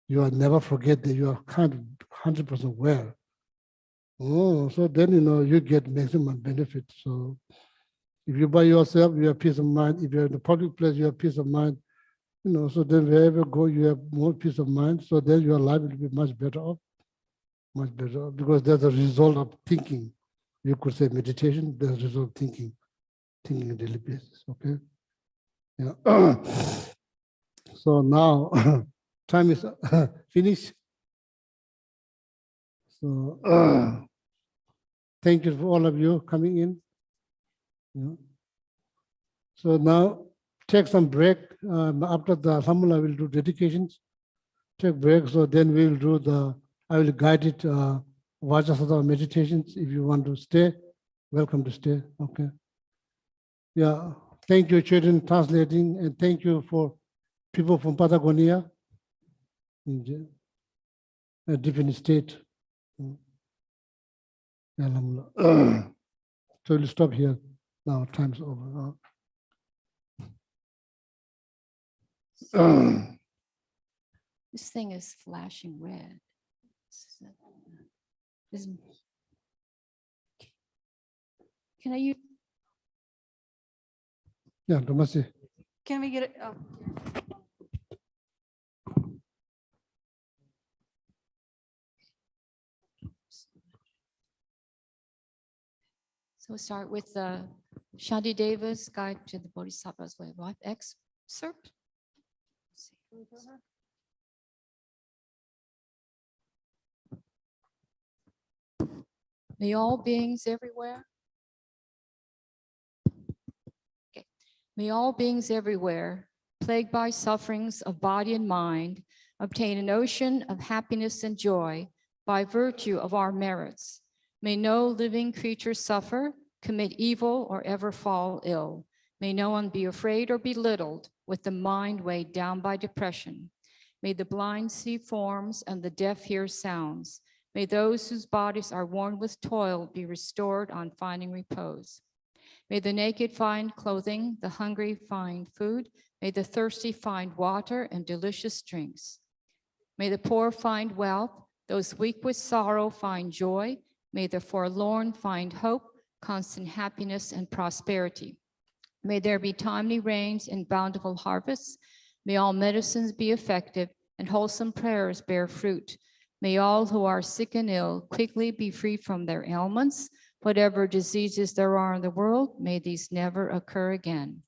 You are never forget that you are kind of 100% aware. Oh, so then you get maximum benefit. So if you by yourself, you have peace of mind. If you're in a public place, you have peace of mind. So then wherever you go, you have more peace of mind. So then your life will be much better off, because that's a result of thinking. You could say meditation, that's a result of thinking on a daily basis, okay? Yeah. So now, time is finished. So thank you for all of you coming in. Yeah. So now take some break. After the Samula will do dedications. Take break. So then we will do I will guide it, Vajrasattva meditations. If you want to stay, welcome to stay. Okay. Yeah. Thank you, children, translating, and thank you for people from Patagonia, in a different state. Alhamdulillah. So we'll stop here. Now time's over. This thing is flashing red. Is- Can I use? Yeah, Namaste. Can we get it? Oh. So we'll start with the Shanti Deva's Guide to the Bodhisattva's Way of Life excerpt. Let's see. May all beings everywhere. Okay. May all beings everywhere, plagued by sufferings of body and mind, obtain an ocean of happiness and joy by virtue of our merits. May no living creature suffer, commit evil, or ever fall ill. May no one be afraid or belittled with the mind weighed down by depression. May the blind see forms and the deaf hear sounds. May those whose bodies are worn with toil be restored on finding repose. May the naked find clothing, the hungry find food. May the thirsty find water and delicious drinks. May the poor find wealth, those weak with sorrow find joy. May the forlorn find hope, constant happiness and prosperity. May there be timely rains and bountiful harvests. May all medicines be effective and wholesome prayers bear fruit. May all who are sick and ill quickly be freed from their ailments. Whatever diseases there are in the world, may these never occur again.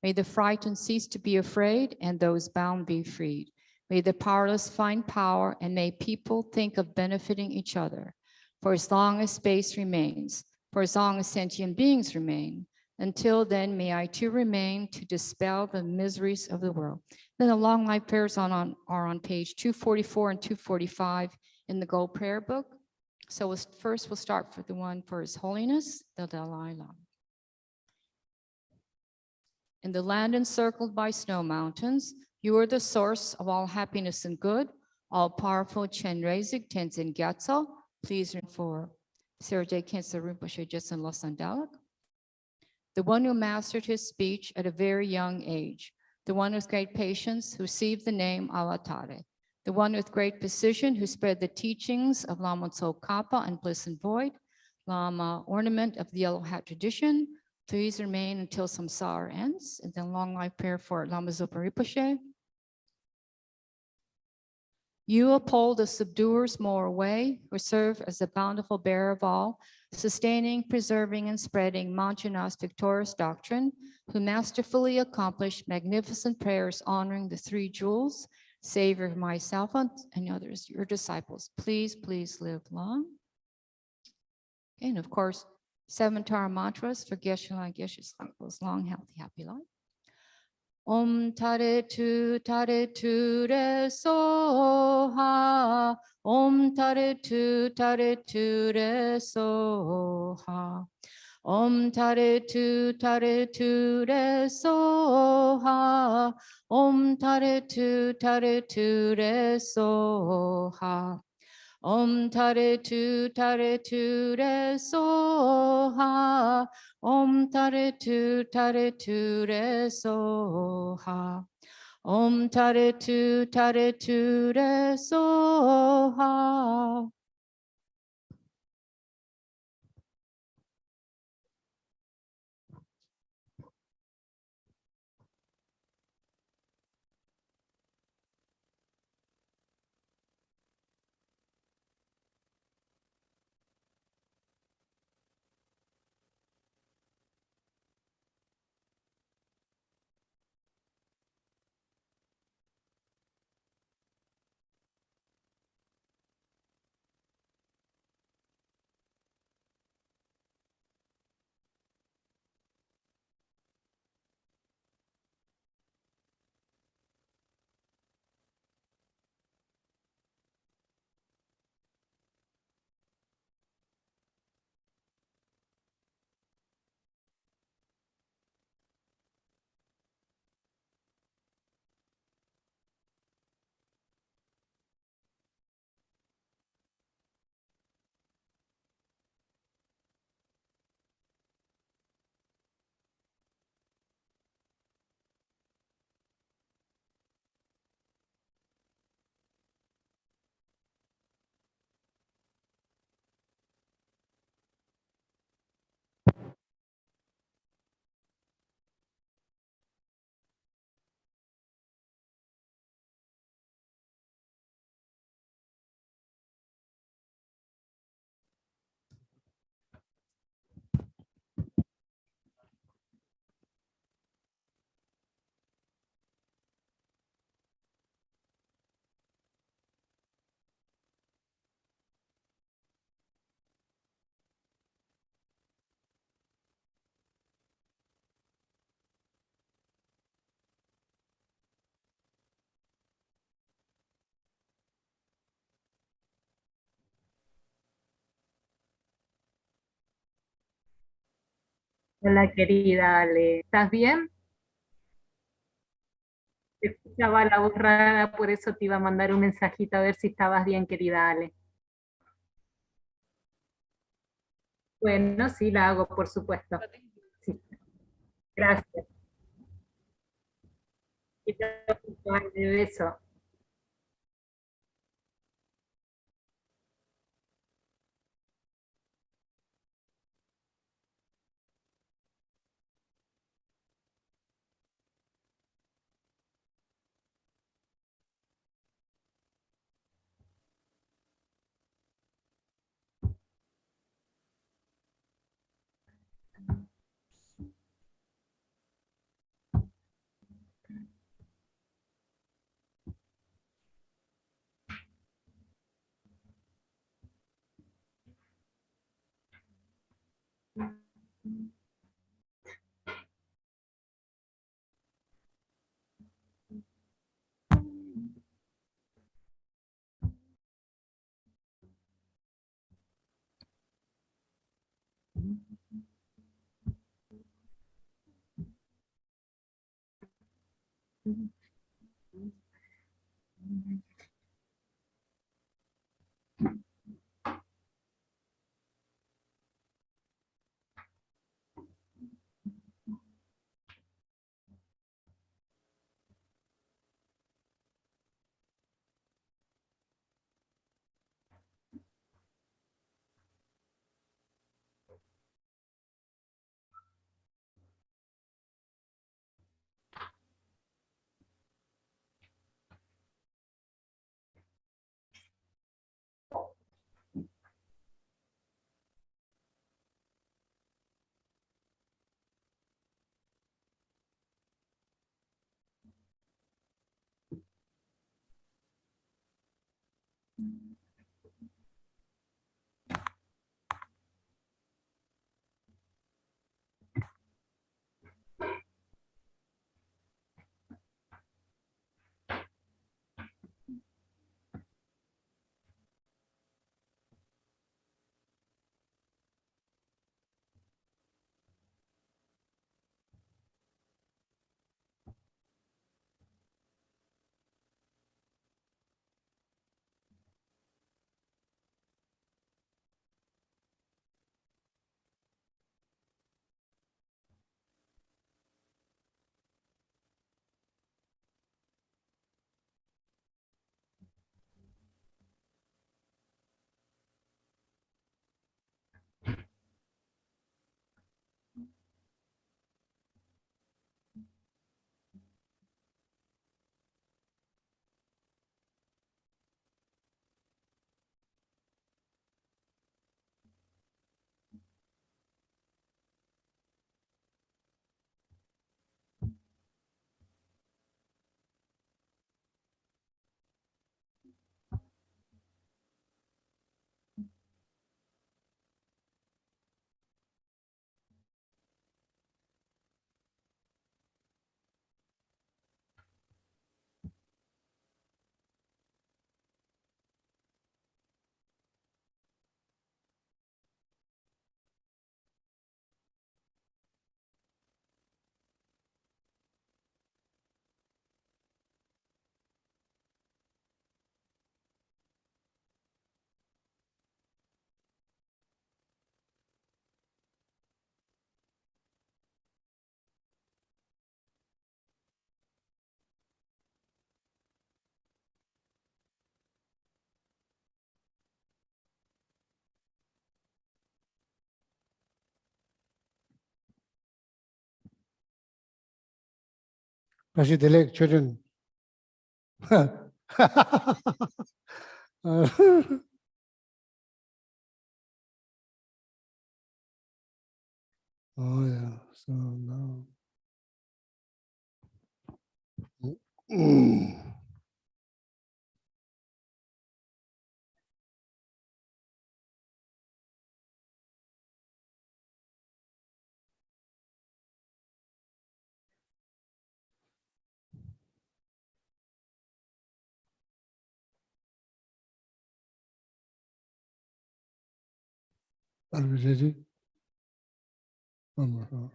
May the frightened cease to be afraid and those bound be freed. May the powerless find power and may people think of benefiting each other. For as long as space remains, for as long as sentient beings remain, until then, may I too remain to dispel the miseries of the world. Then the long life prayers are on page 244 and 245 in the Gold Prayer Book. So first we'll start with the one for His Holiness, the Dalai Lama. In the land encircled by snow mountains, you are the source of all happiness and good. All-powerful Chenrezig Tenzin Gyatso, please for Sergei Khensa Rinpoche Jetsun Losang Dalek. The one who mastered his speech at a very young age, the one with great patience who received the name Alatare, the one with great precision who spread the teachings of Lama Tsongkhapa and Bliss and Void, Lama ornament of the yellow hat tradition, please remain until samsara ends, and then long life prayer for Lama Zopa Rinpoche. You uphold the subduer's moral way, who serve as the bountiful bearer of all, sustaining, preserving, and spreading Manjunath's victorious doctrine, who masterfully accomplished magnificent prayers honoring the three jewels, Savior of myself and others, your disciples. Please, please live long. And of course, 7 Tara mantras for Geshe-la Geshe disciples, long, healthy, happy life. Om Tare Tu Re Soha. Om Tare Tu Re Soha. Om Tare Tu Re Soha. Om Tare Tu Re Soha. Om Tare Tu Re Soha. Om Tare Tu Re Soha. Om Tare Tu Re Soha. Hola querida Ale, ¿estás bien? Te escuchaba la voz rara, por eso te iba a mandar un mensajito a ver si estabas bien, querida Ale. Bueno, sí, la hago, por supuesto. Sí, gracias. Y te de beso. 다시 delek children. Oh yeah, so now. Are we ready? One more.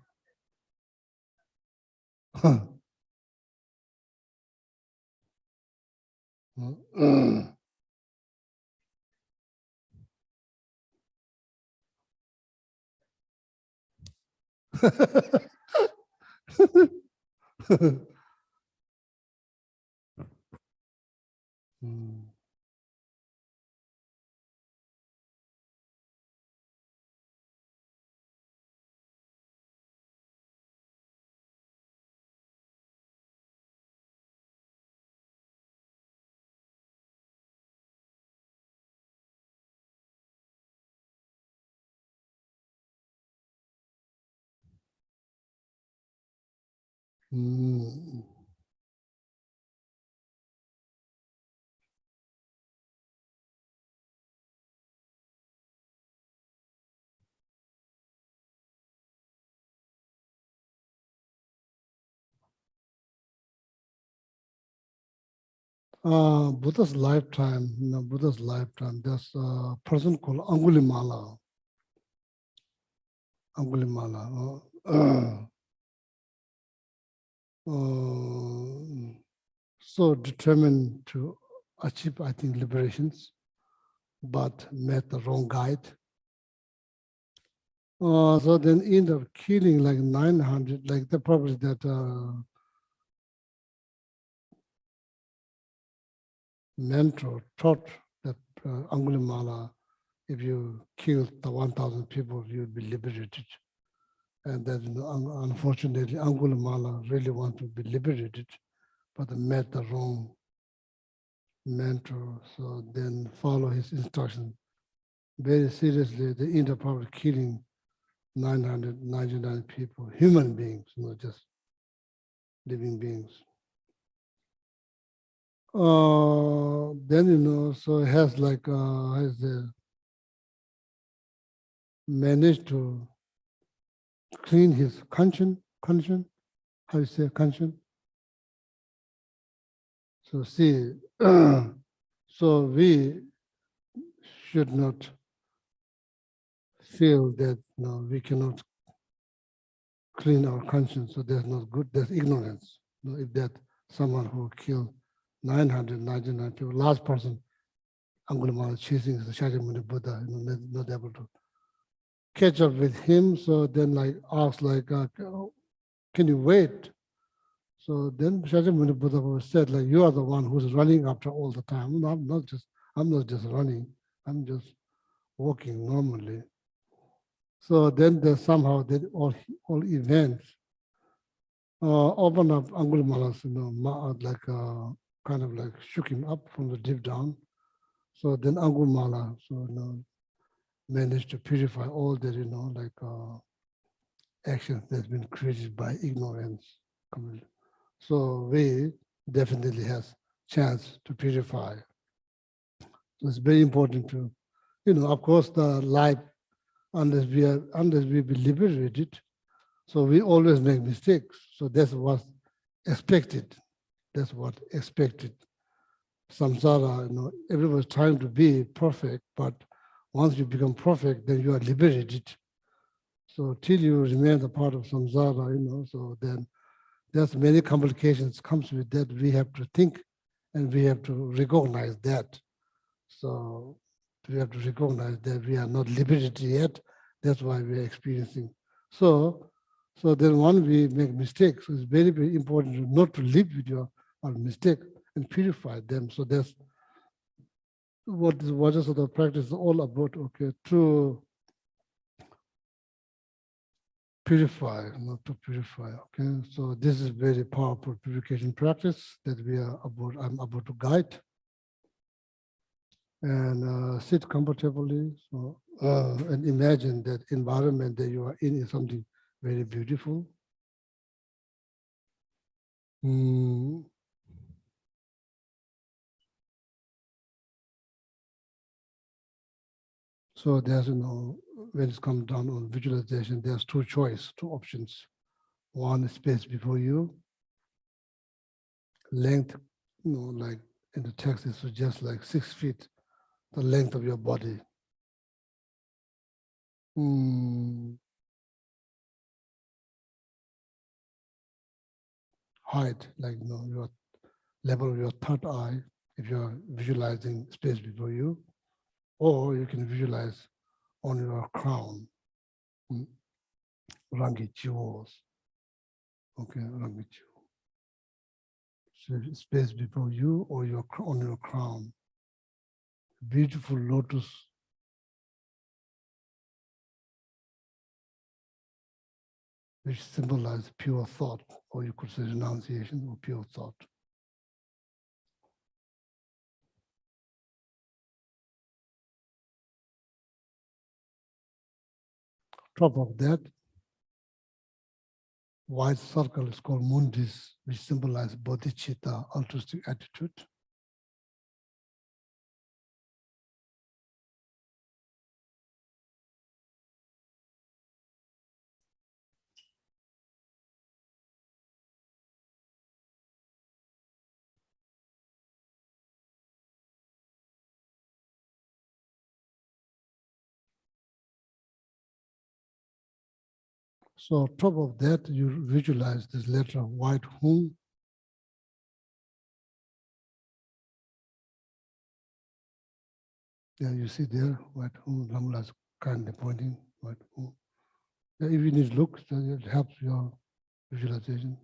Buddha's lifetime, Buddha's lifetime, there's a person called Angulimala. So determined to achieve, I think, liberations, but met the wrong guide. So then end up killing like 900, like the probably that mentor taught that Angulimala, if you killed the 1,000 people, you'd be liberated. And that, unfortunately, Angulimala really wanted to be liberated, but they met the wrong mentor. So then follow his instructions very seriously. They end up probably killing 999 people, human beings, not just living beings. Then, so it has like, has managed to clean his conscience, how you say conscience? So see, so we should not feel that we cannot clean our conscience, so that's not good, that's ignorance. If that someone who killed 999 people, last person, Angulimala chasing the Shakyamuni Buddha, not able to catch up with him. So then like asked like, can you wait? So then Shakyamuni Buddha said like, you are the one who's running after all the time. I'm not just running, I'm just walking normally. So then somehow all events open up Angulimala's, like kind of like shook him up from the deep down. So then Angulimala, managed to purify all the, like actions that's been created by ignorance. So we definitely has chance to purify. So it's very important to, of course, the life, unless we be liberated, so we always make mistakes. So that's what expected. That's what expected. Samsara, everyone's trying to be perfect, but once you become perfect, then you are liberated. So till you remain a part of samsara, so then there's many complications comes with that. We have to think and we have to recognize that. So we have to recognize that we are not liberated yet. That's why we are experiencing. So then when we make mistakes, it's very, very important not to live with your mistake and purify them. So that's what this Vajrasattva practice is all about. Okay, to purify, not to purify. Okay, so this is very powerful purification practice that I'm about to guide. And sit comfortably. So and imagine that environment that you are in is something very beautiful. Mm. So there's when it comes down on visualization, there's two options. One is space before you, length, like in the text it suggests like 6 feet, the length of your body. Height, like your level of your third eye, if you're visualizing space before you, or you can visualize on your crown, rangi jewels. Okay, rangi jewels. So space before you or on your crown. Beautiful lotus. Which symbolize pure thought, or you could say renunciation or pure thought. Top of that, white circle is called mundis, which symbolize bodhicitta, altruistic attitude. So top of that, you visualize this letter white hum. Yeah, you see there, white hum, Ramla is kind of pointing, white hum. Yeah, if you need to look, so it helps your visualization.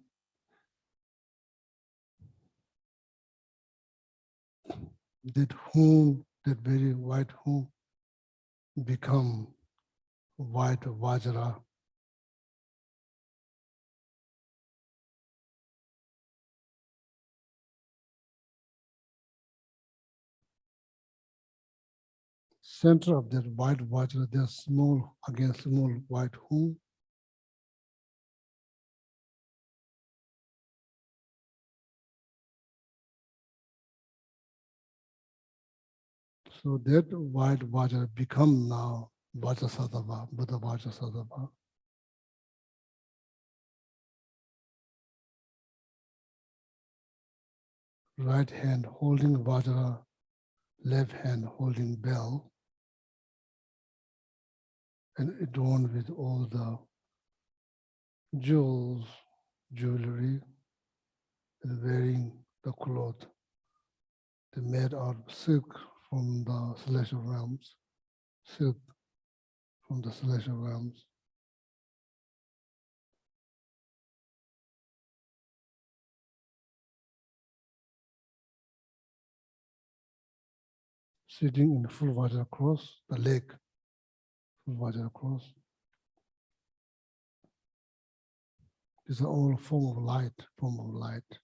That hum, that very white hum, become white vajra. Center of that white vajra, there's small white hum. So that white vajra become now Vajrasattva, Buddha Vajrasattva. Right hand holding vajra, left hand holding bell, and adorned with all the jewels, jewelry, and wearing the cloth. They made out of silk from the celestial realms, silk from the celestial realms. Sitting in full vajra cross, the leg, full vajra cross. These are all form of light, form of light.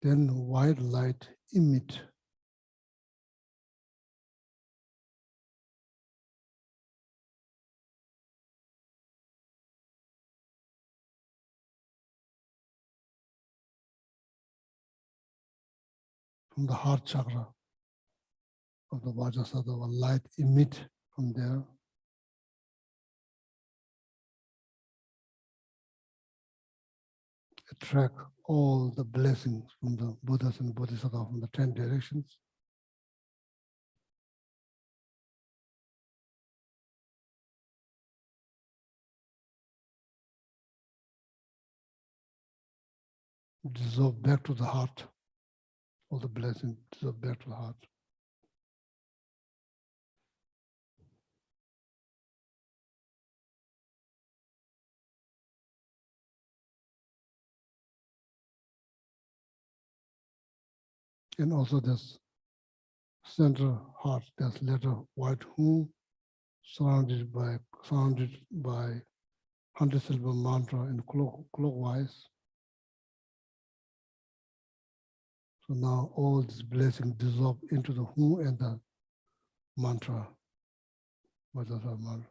Then white light emit from the heart chakra of the Vajrasattva, light emit from there. Attract all the blessings from the Buddhas and Bodhisattvas from the 10 directions. Dissolve back to the heart. All the blessings dissolve back to the heart. And also this central heart, this letter white who surrounded by 100 syllable mantra in clockwise. So now all this blessing dissolve into the who and the mantra. Vajrasat mantra.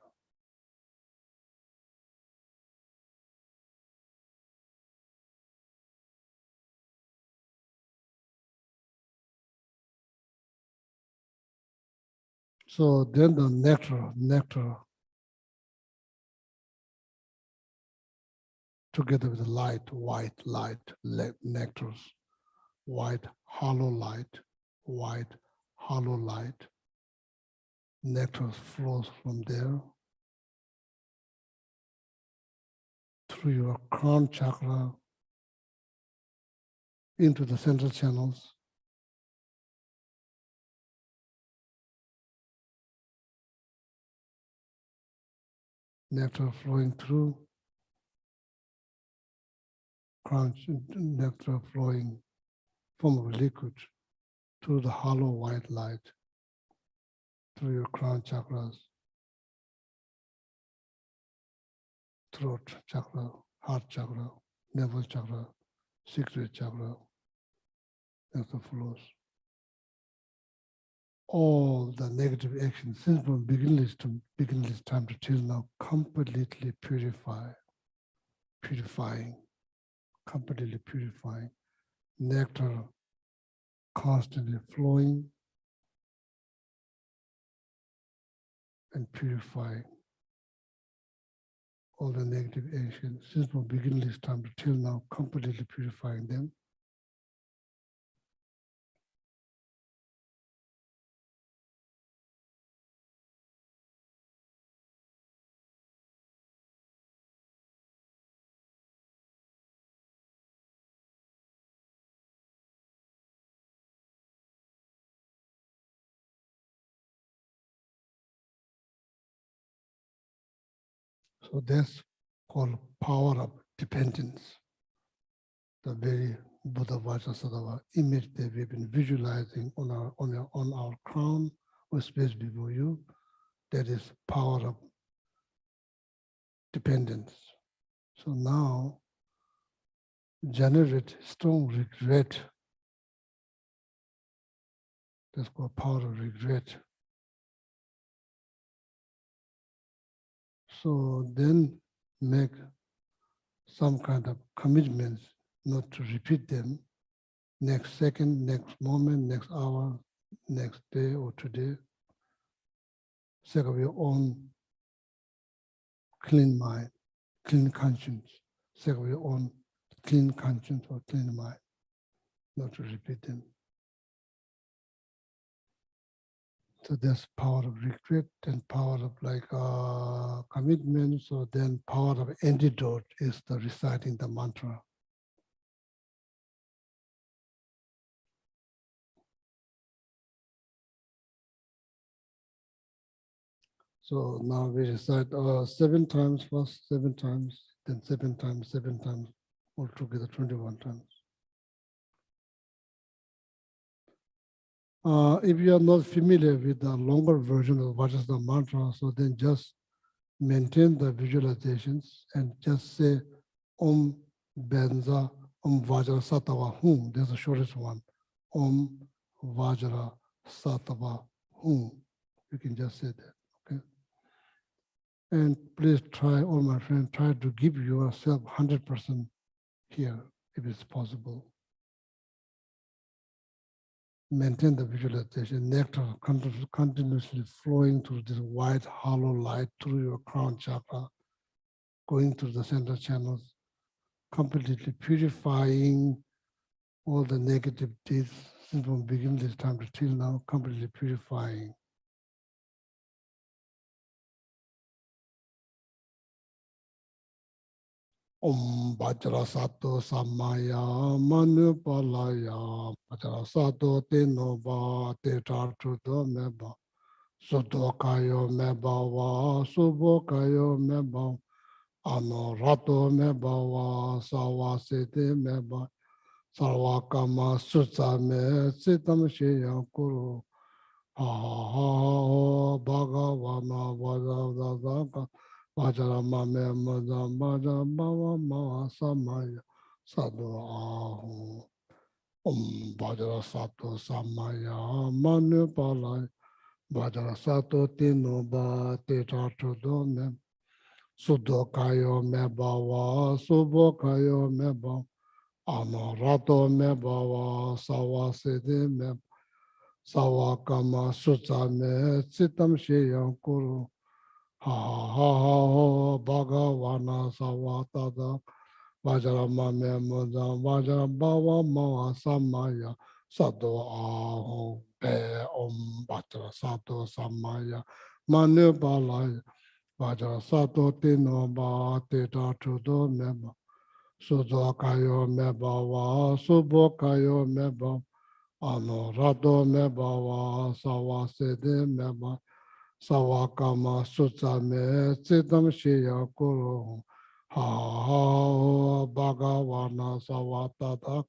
So then the nectar together with the light, white light, nectars, white hollow light, white hollow light, nectar flows from there through your crown chakra into the central channels. Nectar flowing through, crown nectar flowing form of liquid through the hollow white light, through your crown chakras, throat chakra, heart chakra, navel chakra, secret chakra, nectar flows. All the negative actions since from beginningless time to till now completely purifying, completely purifying. Nectar constantly flowing and purifying all the negative actions since from beginningless time to till now, completely purifying them. So that's called power of dependence. The very Buddha Vajrasattva image that we've been visualizing on our crown or space before you, that is power of dependence. So now generate strong regret. That's called power of regret. So then make some kind of commitments not to repeat them next second, next moment, next hour, next day or today. Sake of your own clean mind, clean conscience. Sake of your own clean conscience or clean mind, not to repeat them. So there's power of regret and power of commitment. So then power of antidote is the reciting the mantra. So now we recite 7 times first, 7 times, then 7 times, altogether 21 times. If you are not familiar with the longer version of what is the mantra, so then just maintain the visualizations and just say Om Benza Om Vajra Satava Hum. That's the shortest one. Om Vajra Satava Hum. You can just say that, okay? And please try, all my friends, try to give yourself 100% here, if it's possible. Maintain the visualization, nectar continuously flowing through this white hollow light through your crown chakra, going through the central channels, completely purifying all the negative deeds since from beginning this time to till now, completely purifying. Om Vajra Sato Samaya Manupalaya Vajra Sato Tenova Tetartudo Meba Sotokayo Mebawa Subokayo Meba Ano Rato Mebawa Sawa Sete Meba Sarvakama Sutsame Sitam Sheyam Kuru Ha ha ha Bhagavana Vajradaka Vajramame Madam Bhajam Bhava Mava Samaya Sadhu Ahu Vajra Sato Samaya Manu Palai Vajra Sato Tinoba Teta Trudome Sudokayo Mebawa Subokayo Meba Amarato Mebawa Sawasidi Meba Sawakama Sutsame Sitam Sheyam Kuru Ha ha ha Bhagavana Sawatada Vajramame Mudam Vajram Bhava Mava Samaya Sadhu Aho Pe Om Bhatra Sato Samaya Manu Balaya Vajra Sato Tino Ba Teta Trudo Meba Sudo Kayo Meba Va Subo Kayo Meba Ano Rado Meba Va Sawa Sede Meba Sawakama Sutsame Siddham Shriya Kuru Ha ha Bhagavana Savatata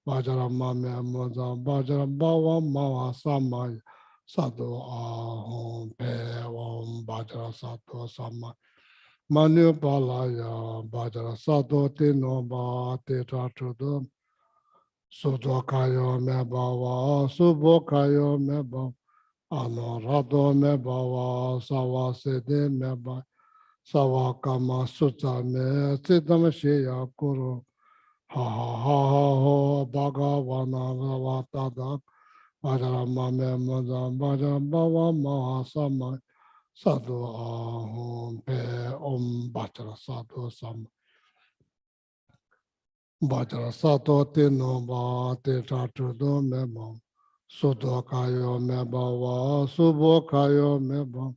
Vajramame Mudam Vajram Bhava Mava Samaya Sadhu Ahom Pe Om Vajra Sato Samaya Manu Palaya Vajra Sato Tino Ba Teta Trudum Sudokayo Mebava Subokayo Meba Anorado Mebawa Sawa Sede Meba Sawakama Sutsame Siddham Shriya Kuru Ha ha Bhagavana Vatada Vajramame Mudam Vajram Bhava Maha Samaya Sadhu Ahom Pe Om Bhatra Sadhu Sam Bhatra Sadhu Tino Ba Teta Trudo Meba Sudo Kayo Meba Va Subo Kayo Meba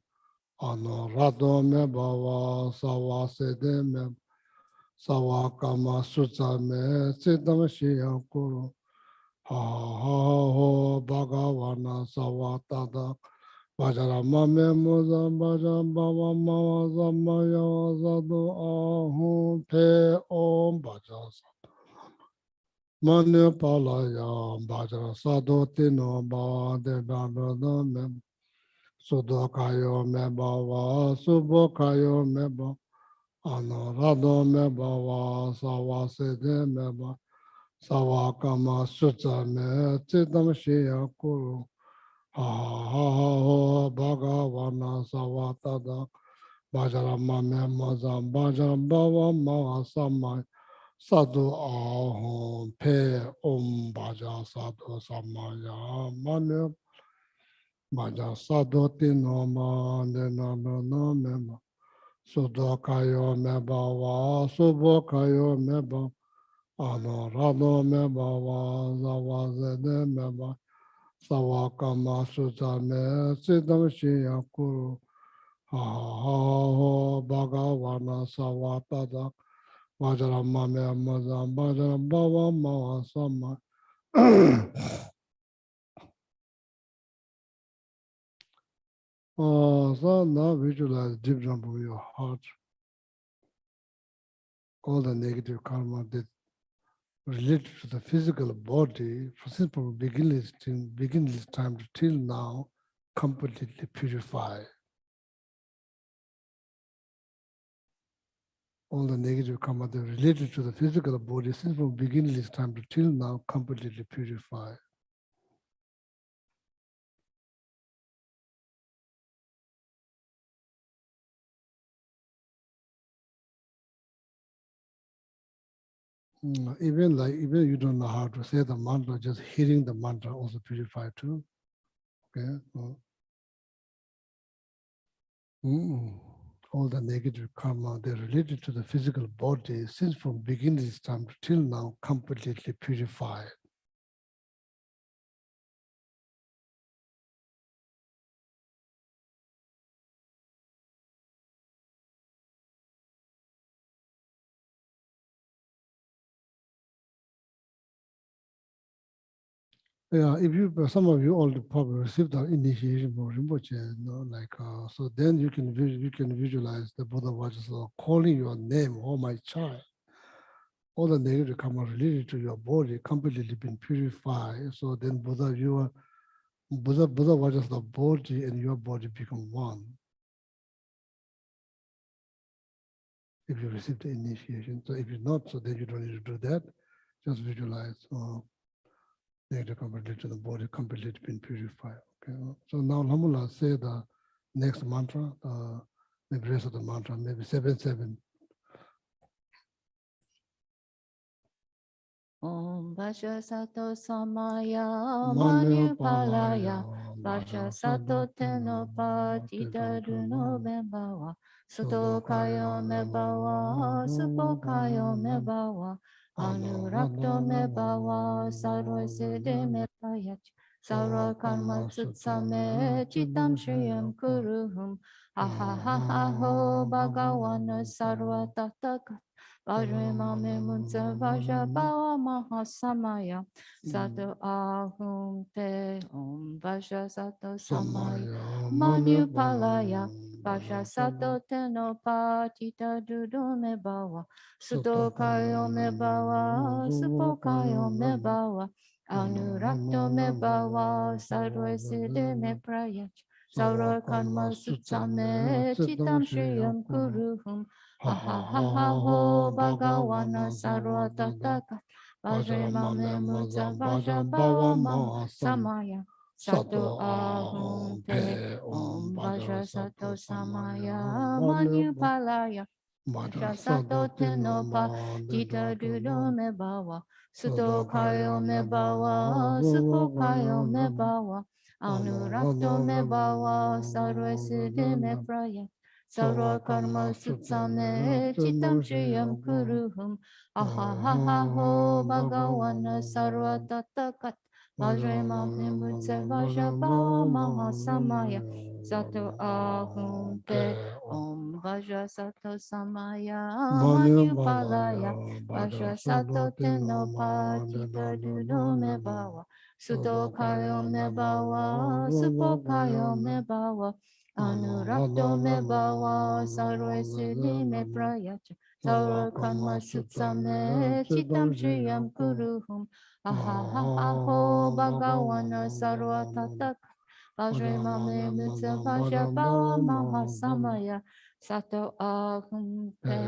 Anorado Meba Va Sawa Sede Meba Sawakama Sutsame Siddham Shriya Kuru Ha ha Bhagavana Sawatada Vajramame Mudam Vajram Bhava Mava Samaya Sadhu Ahom Pe Om Bhajra Manu Palaya Bhajra Sadhu Tino Ba Devadada Mem Sudokayo Meba Va Subokayo Meba Anorado Meba Va Sawasede Meba Sawakama Sutsame Siddham Shriya Kuru Ha ha Bhagavana Savatada Vajramame Mudam Vajram Bhava Mava Samaya Sadhu Ahom Pe Om Bhaja Sadhu Samaya Manu Bhaja Sadhu Tino Ma Nena Nana Mema Sudokayo Meba Va Subokayo Meba Anorado Meba Va Zavazede Meba Sawakama Sutame Siddham Shriya Kuru Ha ha Bhagavana Savatada Vajramame Mudam Vajram Bhava Mava Samaya So now visualize deep down from your heart all the negative karma that related to the physical body from beginning time till now completely purify. All the negative karma that related to the physical body since from beginning time till now completely purify. Even you don't know how to say the mantra, just hearing the mantra also purify too. Okay. All the negative karma they're related to the physical body since from beginning time till now completely purified. Yeah, if you some of you all probably received the initiation from Rinpoche, so then you can visualize the Buddha was calling your name, oh my child. all the negative karma related to your body completely been purified. So then Buddha was just the body and your body become one. If you receive the initiation. So if you're not, so then you don't need to do that. Just visualize negative karma related to the body completely been purified. Okay. So now Lamula say the next mantra, maybe rest of the mantra, maybe 7-7. Om Vasha Sato Samaya Manu Manupalaya Vasha Sato Tenopa Tita Duno Bebawa Suto Kayo Mebawa Supo Kayo Mebawa Anurakto Mebawa Sarva Siddhi Mepayach Sarva Karma Sutsame Chitam Shriyam Kuruhum Ha ha ha ho Bhagawana Sarva Tataka Vajramame Munsa Vaja Bhava Mahasamaya Sato Ahum Te Om Vaja Sato Samaya Manupalaya Vaja Sato Tenopa Tita Dudume Bhava Suto Kayo Me Bhava Supo Kayo Me Bhava Anurakto Me Bhava Sarva Siddhi Me Prayach Saura Karma Sutsame Chitam Shriyam Kuruhum Ha ha ha ha ho Bhagawana Sarva Tataka Vajramame Mutsa Vaja Bhava Maha Samaya Sato Ahum Te Om Vaja Sato Samaya Manupalaya Vaja Sato Tenopa Tita Dudo Me Bhava Suto Kayo Me Bhava Supo Kayo Me Bhava Anurakto Me Bhava Sarva Siddhi Me Praya Sarva Karma Sutsame Chitam Shriyam Kuruhum Aha ha ha ho Bhagawana Sarva Tatakat Vajramam Mutsa Vaja Bhava Maha Samaya Sato Ahum Te Om Vaja Sato Samaya Manupalaya Vaja Sato Tenopa Tita Dudo Me Bhava Suto Kayo Me Bhava Supo Kayo Me Bhava Anurakto Me Bhava Sarva Siddhi Me Prayacha Sarva Karma Sutsame Chitam Shriyam Kuruhum Aha ha ha ho Bhagawana Sarva Tataka Vajramame Mutsa Vaja Bhava Maha Samaya Sato Ahum Te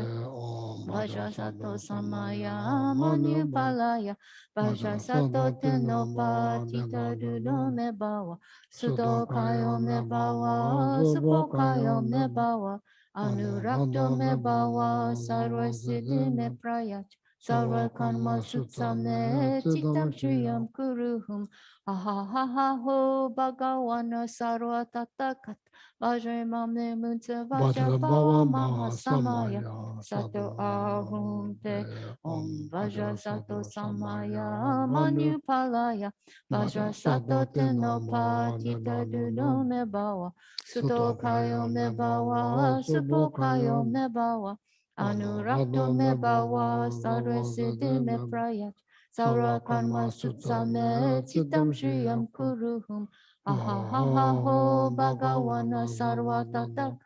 Vaja Sato Samaya Manupalaya Vaja Sato Tenopa Tita Dudo Me Bhava Suto Kayo Me Bhava Supo Kayo Me Bhava Anurakto Me Bhava Sarva Siddhi Me Prayach Sarva Karma Sutsame Chitam Shriyam Kuruhum Ha ha ha ho Bhagawana Sarva Tatakat Vajramame Mutsa Vaja Bhava Maha Samaya Sato Ahum Te Om Vaja Sato Samaya Manupalaya Vaja Sato Tenopa Tita Dudo Me Bhava Suto Kayo Me Bhava Supo Kayo Me Bhava Anurakto Me Bhava Sarva Siddhi Me Prayach Saura Karma Sutsame Chitam Shriyam Kuruhum Aha ha ha ho Bhagawana Sarva Tataka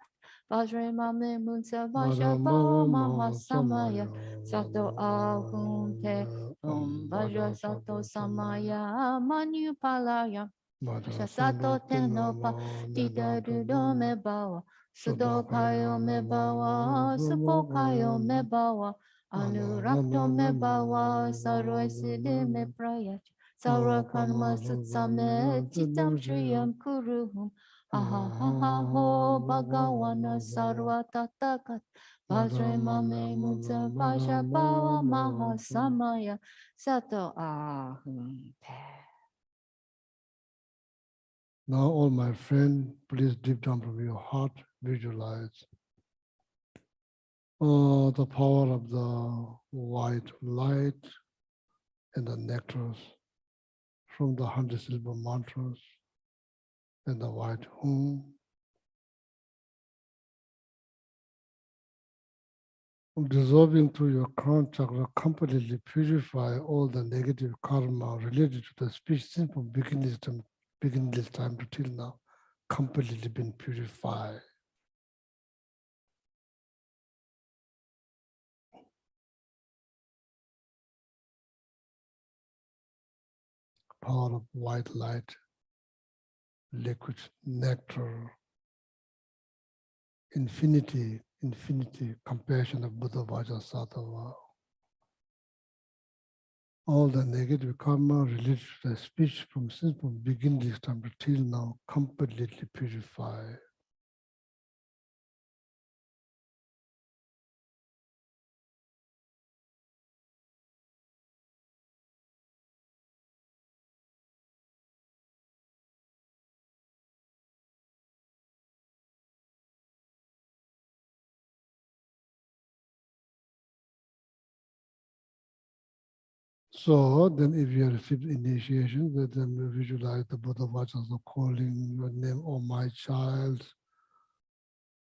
Vajramame Mutsa Vaja Bhava Maha Samaya Sato Ahum Te Om Vaja Sato Samaya Manupalaya Vaja Sato Tenopa Tita Dudo Me Bhava Sudo Kayo Me Bhava Supo Kayo Me Bhava Anurakto Me Bhava Sarva Siddhi Me Prayach Sarva Karma Sutsame Chitam Shriyam Kuruhum Aha ha ha ho Bhagawana Sarva Tatakat Vajramame Mutsa Vaja Bhava Maha Samaya Sato Ahum Te. Now, all my friends, please deep down from your heart, visualize the power of the white light and the nectars from the 100 silver mantras and the white hum. Dissolving through your crown chakra, completely purify all the negative karma related to the speech since from beginning this time to till now, completely been purified. power of white light, liquid nectar, infinity, compassion of Buddha Vajrasattva. All the negative karma related to the speech since from beginning this time till now completely purified. So then if you have fifth initiation, then you visualize the Buddha Vajrasattva calling your name, oh my child,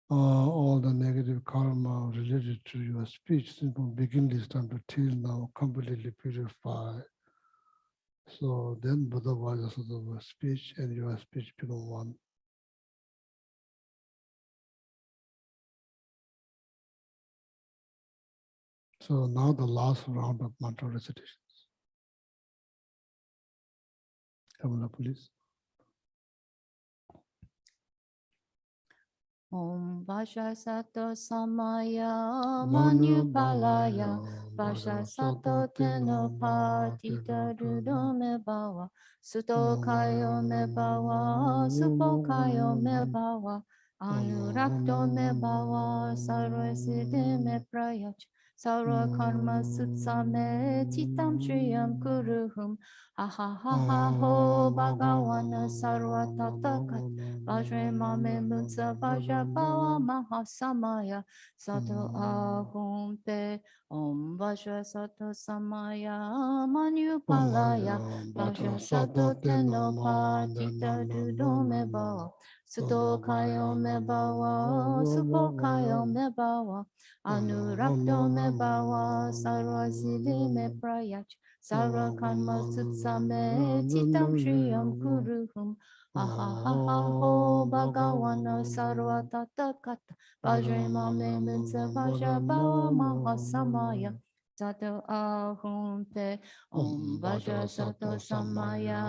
all the negative karma related to your speech since from beginning this time to till now completely purified. So then Buddha Vajrasattva speech and your speech become one. So now the last round of mantra recitations. Kamala, please. Om Vajrasattva Samaya Manupalaya Vajrasattva Tenopatita Dudome Bhava Sutokayo Me Bhava Supokayo Me Bhava Anurakto Me Bhava Sarvasiddhi Me Prayach Sarva Karma Sutsame Chitam Shriyam Kuruhum Ha ha ha ha ho Bhagavana Sarva Tatakat Vajre mame mutsa vajra bhava mahasamaya sato ahum te om vajra sato samaya manupalaya vajra sato teno patita dudome bhava suto kayo me bhava supo kayo me bhava anurakto me bhava sarva siddhi me prayach sarva karma sutsame chitam shriyam kuruhum ha ha ha ha ho bhagavana sarva tatakata vajre mame mutsa vajra bhava mahasamaya sato ahum te om vajra sato samaya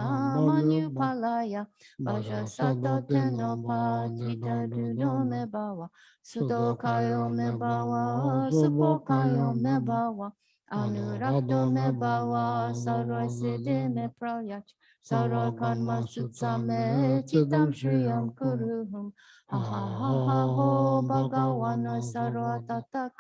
manupalaya vajra sato tenopatita dudome bhava sudokayo me bhava supokayo me bhava anurakto me bhava sarva siddhi me prayach Sarva karma sutsame chitam shriyam kuruhum ha ha ha ha ho bhagavana sarva tatak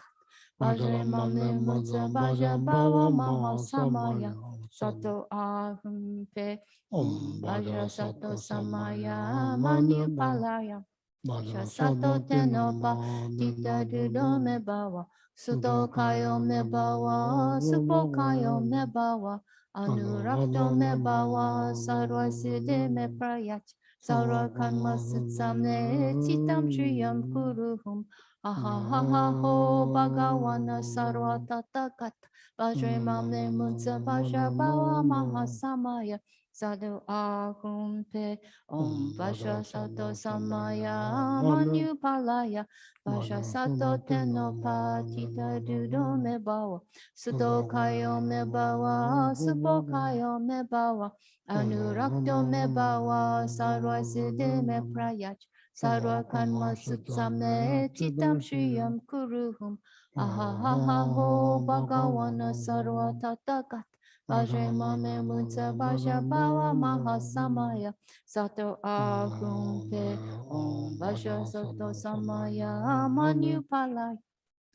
vajre mame mutsa vajra bhava mahasamaya sato ahum te om vajra sato samaya manupalaya vajra sato tenopa tita dudome bhava suto kayo me bhava supo kayo me bhava Anurakto me bhava sarva siddhi me prayach sarva karma sutsame chitam shriyam kuruhum aha ha ha ho bhagavana sarva tatakat vajre mame mutsa vajra bhava mahasamaya sadhu ahum te om vajra sato samaya manupalaya vajra sato tenopatita dudome bhava Sudokayo me bhava, supokayo me bhava, anurakto me bhava, sarva siddhi me prayach, sarva karma sutsame chitam shriyam kuruhum, aha ha ha ho bhagavana sarva tatakat, vajre mame mutsa vajra bhava mahasamaya, sato ahum te, om vajra sato samaya manupalaya.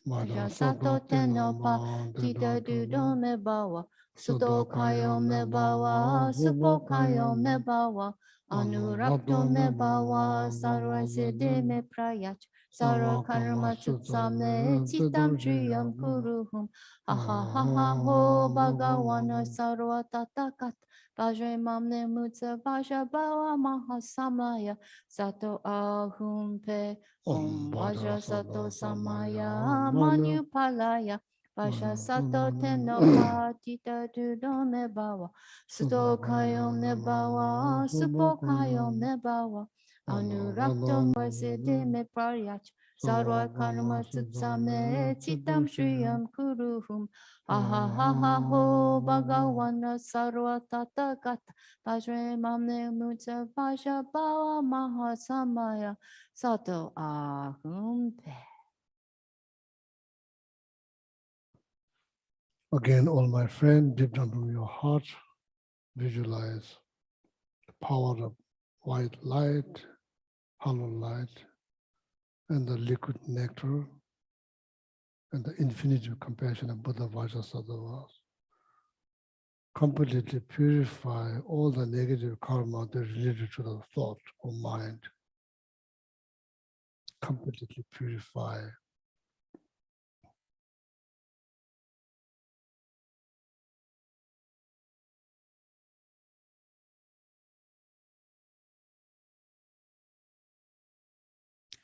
Vajra sato tenopa tita dudome bhava suto kayo me bhava supo kayo me bhava anurakto me bhava sarva siddhi me prayach sarva karma sutsame chitam shriyam kuruhum ha ha ha ha ho bhagavana sarva tatakat vajre mame mutsa vajra bhava mahasamaya sato ahum pe Om Vajra Sato Samaya Manupalaya Vajra Sato Tenopatita Dudome Bhava Suto Kayo Me Bhava Supo Kayo Me Bhava Anurakto Siddhi Me Praryach Sarva Karma Sutsame Chitam Shriyam Kuruhum Ha ha ha ha ho Bhagavana Sarva Tathagata Vajre Mamne Mucha Vaja Bhava Mahasamaya Sato Ahum Pe. Again, all my friends, deep down from your heart, visualize the power of white light, hollow light, and the liquid nectar, and the infinity of compassion of Buddha Vajrasattva completely purify all the negative karma that is related to the thought or mind. Completely purify.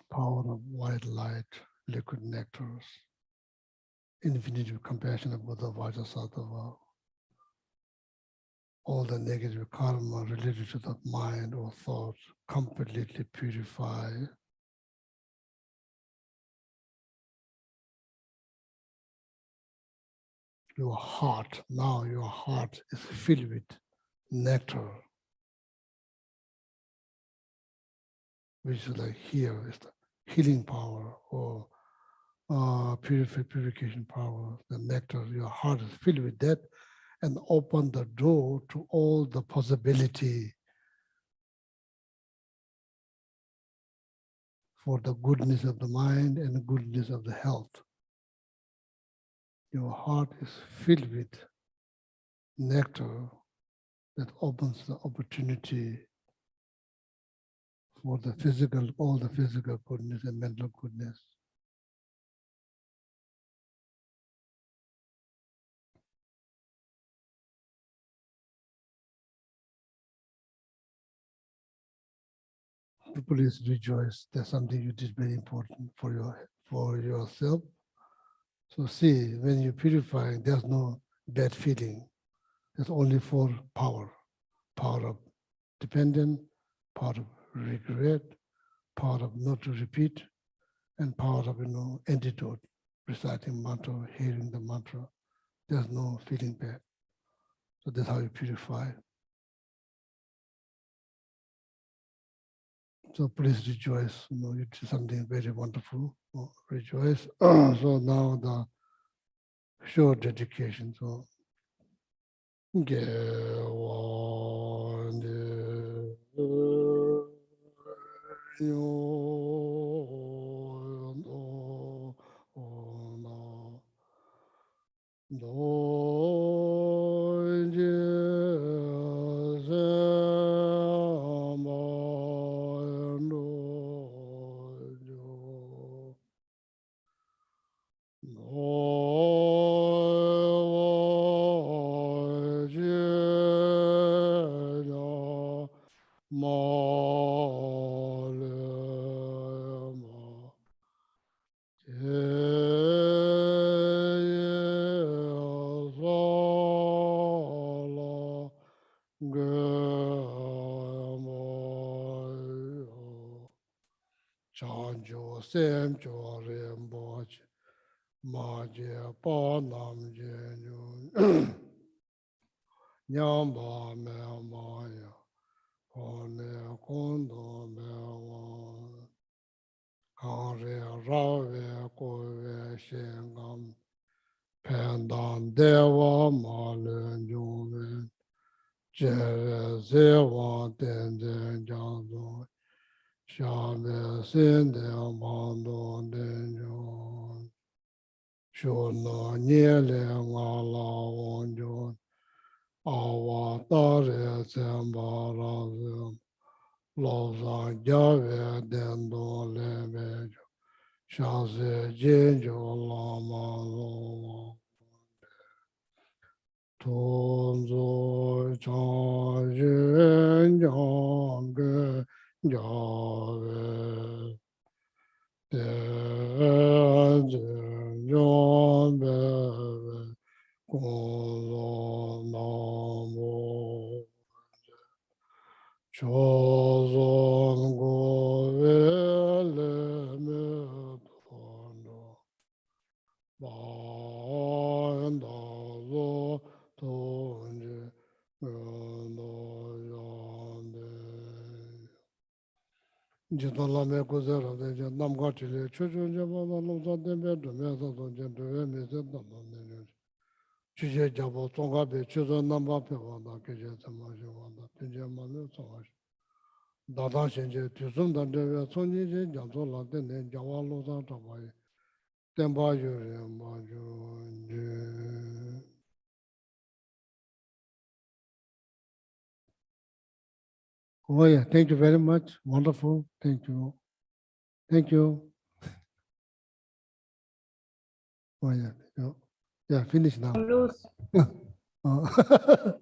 Power of white light, liquid nectars, infinity of compassion of Buddha Vajrasattva. All the negative karma related to the mind or thought completely purify. Your heart, now your heart is filled with nectar, which is like here is the healing power or purification power, the nectar. Your heart is filled with that and open the door to all the possibility for the goodness of the mind and the goodness of the health. Your heart is filled with nectar that opens the opportunity for the physical, all the physical goodness and mental goodness. Please rejoice. That's something you did very important for yourself. So see, when you purify, there's no bad feeling. There's only for power of dependent, power of regret, power of not to repeat, and power of antidote, reciting mantra, hearing the mantra. There's no feeling bad. So that's how you purify. So please rejoice. You did something very wonderful. Rejoice. So now the short dedication. So Chanjo sem cho rembo ma je pa nam je nyu nyam ba me ma ya pa ne kon do me wa ka re ra ve ko ve shen gam pen dan de wa ma le nyu ve je re ze wa den den jang do sha me sin de ma do den jo shu na nie le nga la won jo awa ta re zen ba ra zen lo za ja ve den do le ve jo sha ze jin jo la ma lo tun zo cha yin yang ge ja ve de zhen yong be ve gong lo nam mo cho zon go ve le me tuan do ba da zo to Jito lame kuzera de je namga chile chuchu jaba la lungsa dembe dume sa son jen duwe me se dama ne chuje jabo tonga be chuzo namba pe wanda keje sama je wanda tenje ma me songa shi dada shenje tusum dan dewe sonji je janso la tenne jawa lungsa taba ye tenpa yore ma je. Oh yeah, thank you very much. Wonderful. Thank you. Thank you. Oh yeah, yeah, finish now. Luz. Oh.